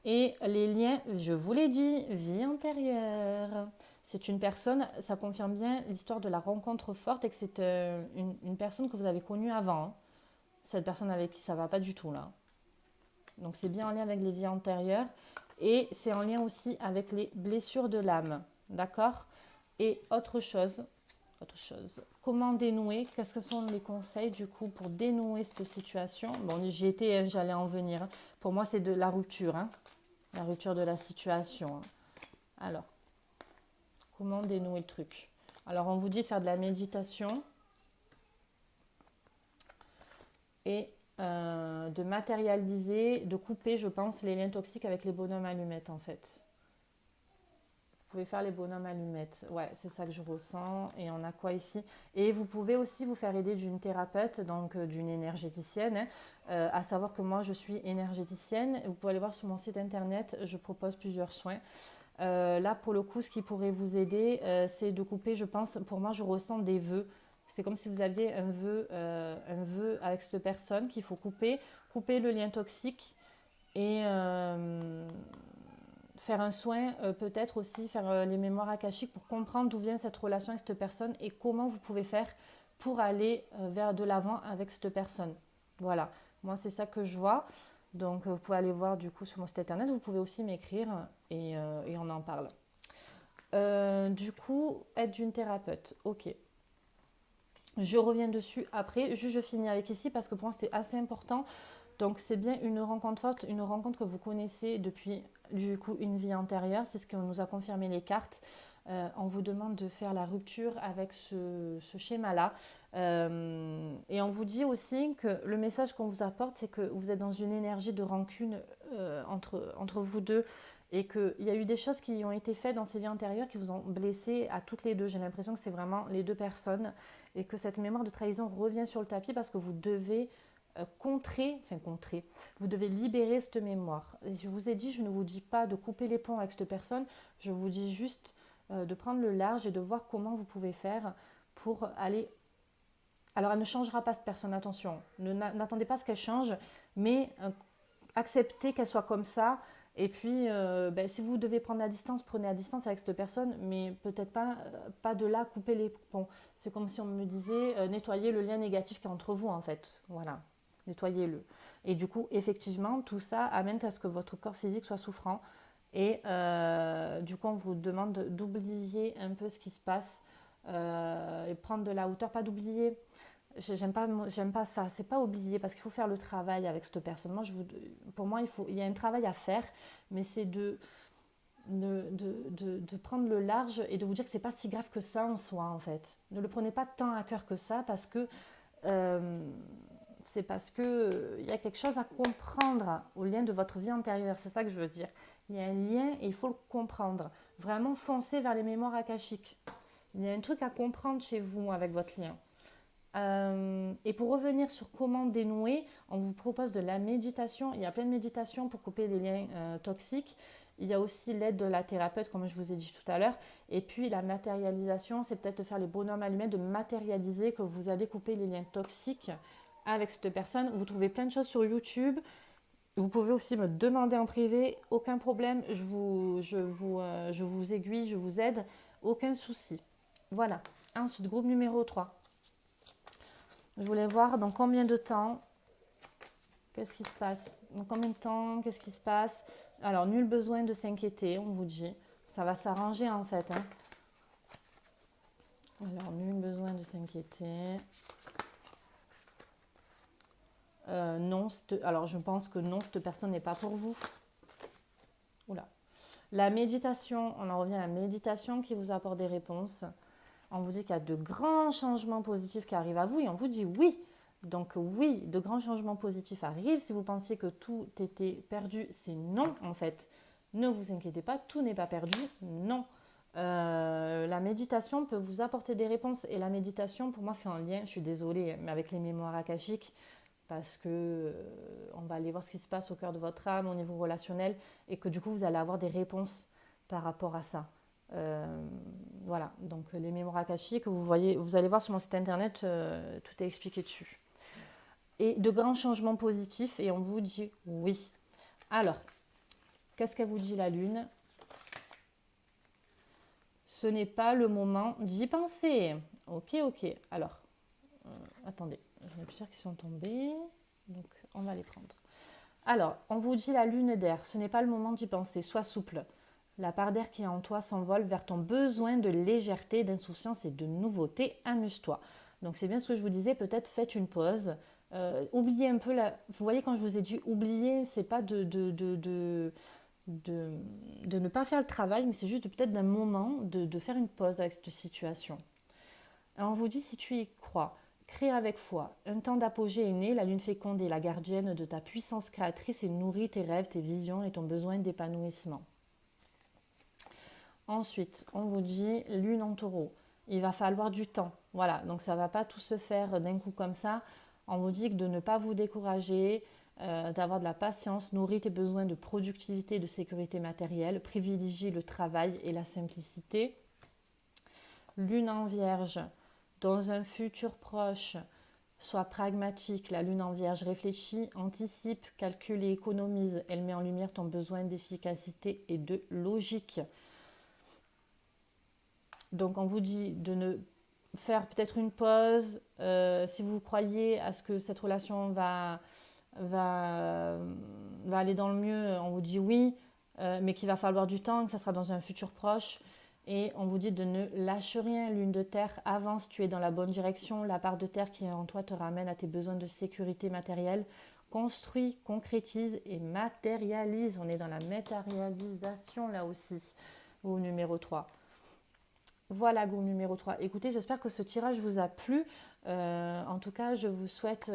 Et les liens, je vous l'ai dit, vie antérieure. C'est une personne, ça confirme bien l'histoire de la rencontre forte et que c'est une personne que vous avez connue avant, hein. Cette personne avec qui ça ne va pas du tout là. Donc c'est bien en lien avec les vies antérieures et c'est en lien aussi avec les blessures de l'âme. D'accord? Et autre chose. Comment dénouer? Qu'est-ce que sont les conseils du coup pour dénouer cette situation? Bon, j'y étais, hein, j'allais en venir, hein. Pour moi, c'est de la rupture, hein. La rupture de la situation, hein. Alors, comment dénouer le truc? Alors, on vous dit de faire de la méditation et de matérialiser, de couper, je pense, les liens toxiques avec les bonhommes allumettes, en fait. Vous pouvez faire les bonhommes allumettes. Ouais, c'est ça que je ressens. Et on a quoi ici? Et vous pouvez aussi vous faire aider d'une thérapeute, donc d'une énergéticienne, hein. À savoir que moi, je suis énergéticienne. Vous pouvez aller voir sur mon site internet, je propose plusieurs soins. Là, pour le coup, ce qui pourrait vous aider, c'est de couper, je pense, pour moi, je ressens des vœux. C'est comme si vous aviez un vœu avec cette personne qu'il faut couper, couper le lien toxique et faire un soin, peut-être aussi faire les mémoires akashiques pour comprendre d'où vient cette relation avec cette personne et comment vous pouvez faire pour aller vers de l'avant avec cette personne. Voilà, moi c'est ça que je vois. Donc vous pouvez aller voir du coup sur mon site internet, vous pouvez aussi m'écrire et on en parle. Du coup, aide d'une thérapeute, ok. Je reviens dessus après, juste je finis avec ici parce que pour moi c'était assez important. Donc c'est bien une rencontre forte, une rencontre que vous connaissez depuis du coup une vie antérieure, c'est ce que nous a confirmé les cartes. On vous demande de faire la rupture avec ce schéma-là. Et on vous dit aussi que le message qu'on vous apporte, c'est que vous êtes dans une énergie de rancune entre vous deux et qu'il y a eu des choses qui ont été faites dans ces vies antérieures qui vous ont blessé à toutes les deux. J'ai l'impression que c'est vraiment les deux personnes et que cette mémoire de trahison revient sur le tapis parce que vous devez contrer, vous devez libérer cette mémoire. Et je vous ai dit, je ne vous dis pas de couper les ponts avec cette personne, je vous dis juste de prendre le large et de voir comment vous pouvez faire pour aller... Alors elle ne changera pas cette personne, attention, n'attendez pas à ce qu'elle change, mais acceptez qu'elle soit comme ça. Et puis, si vous devez prendre la distance, prenez la distance avec cette personne, mais peut-être pas de là couper les ponts. C'est comme si on me disait nettoyer le lien négatif qui est entre vous, en fait. Voilà, nettoyez-le. Et du coup, effectivement, tout ça amène à ce que votre corps physique soit souffrant. Et du coup, on vous demande d'oublier un peu ce qui se passe et prendre de la hauteur, pas d'oublier. J'aime pas ça, c'est pas oublier parce qu'il faut faire le travail avec cette personne. Pour moi, il y a un travail à faire, mais c'est de prendre le large et de vous dire que c'est pas si grave que ça en soi en fait. Ne le prenez pas tant à cœur que ça parce que euh, c'est parce que il y a quelque chose à comprendre au lien de votre vie antérieure. C'est ça que je veux dire. Il y a un lien et il faut le comprendre. Vraiment foncer vers les mémoires akashiques. Il y a un truc à comprendre chez vous avec votre lien. Et pour revenir sur comment dénouer, on vous propose de la méditation. Il y a plein de méditations pour couper les liens toxiques. Il y a aussi l'aide de la thérapeute, comme je vous ai dit tout à l'heure. Et puis la matérialisation, c'est peut-être de faire les bonhommes allumés, de matérialiser que vous allez couper les liens toxiques avec cette personne. Vous trouvez plein de choses sur YouTube. Vous pouvez aussi me demander en privé, aucun problème, je vous aiguille, je vous aide, aucun souci. Voilà. Ensuite, groupe numéro 3. Je voulais voir dans combien de temps, qu'est-ce qui se passe. Dans combien de temps, qu'est-ce qui se passe. Alors, nul besoin de s'inquiéter, on vous dit. Ça va s'arranger en fait. Hein. Alors, nul besoin de s'inquiéter. Non, alors je pense que non, cette personne n'est pas pour vous. Oula. La méditation, on en revient à la méditation qui vous apporte des réponses. On vous dit qu'il y a de grands changements positifs qui arrivent à vous et on vous dit oui. Donc oui, de grands changements positifs arrivent. Si vous pensiez que tout était perdu, c'est non en fait. Ne vous inquiétez pas, tout n'est pas perdu, non. La méditation peut vous apporter des réponses et la méditation pour moi fait un lien, je suis désolée, mais avec les mémoires akashiques parce que on va aller voir ce qui se passe au cœur de votre âme au niveau relationnel et que du coup vous allez avoir des réponses par rapport à ça. Voilà, donc les mémoires akashiques, vous allez voir sur mon site internet, tout est expliqué dessus. Et de grands changements positifs et on vous dit oui. Alors, qu'est-ce qu'elle vous dit la lune? Ce n'est pas le moment d'y penser. Ok. Alors, attendez, j'en ai plusieurs qui sont tombés, donc on va les prendre. Alors, on vous dit la lune d'air, ce n'est pas le moment d'y penser, sois souple. La part d'air qui est en toi s'envole vers ton besoin de légèreté, d'insouciance et de nouveauté. Amuse-toi. Donc c'est bien ce que je vous disais, peut-être faites une pause. Oubliez un peu la... Vous voyez quand je vous ai dit oublier, c'est pas de ne pas faire le travail, mais c'est juste peut-être d'un moment de faire une pause avec cette situation. Alors on vous dit si tu y crois, crée avec foi. Un temps d'apogée est né, la lune féconde est la gardienne de ta puissance créatrice et nourrit tes rêves, tes visions et ton besoin d'épanouissement. Ensuite, on vous dit lune en taureau. Il va falloir du temps. Voilà, donc ça ne va pas tout se faire d'un coup comme ça. On vous dit que de ne pas vous décourager, d'avoir de la patience, nourrir tes besoins de productivité et de sécurité matérielle, privilégie le travail et la simplicité. Lune en vierge, dans un futur proche, sois pragmatique. La lune en vierge réfléchit, anticipe, calcule et économise. Elle met en lumière ton besoin d'efficacité et de logique. Donc on vous dit de ne faire peut-être une pause. Si vous croyez à ce que cette relation va aller dans le mieux, on vous dit oui, mais qu'il va falloir du temps, que ça sera dans un futur proche. Et on vous dit de ne lâcher rien, lune de terre, avance, tu es dans la bonne direction. La part de terre qui est en toi te ramène à tes besoins de sécurité matérielle. Construis, concrétise et matérialise. On est dans la matérialisation là aussi, au numéro 3. Voilà, groupe numéro 3. Écoutez, j'espère que ce tirage vous a plu. En tout cas, je vous souhaite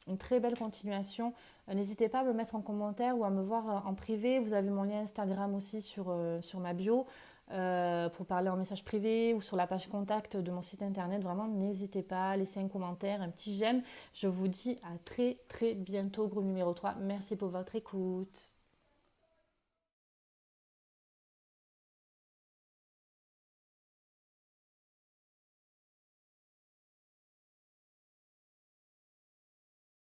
une très belle continuation. N'hésitez pas à me mettre en commentaire ou à me voir en privé. Vous avez mon lien Instagram aussi sur ma bio pour parler en message privé ou sur la page contact de mon site internet. Vraiment, n'hésitez pas à laisser un commentaire, un petit j'aime. Je vous dis à très très bientôt, groupe numéro 3. Merci pour votre écoute.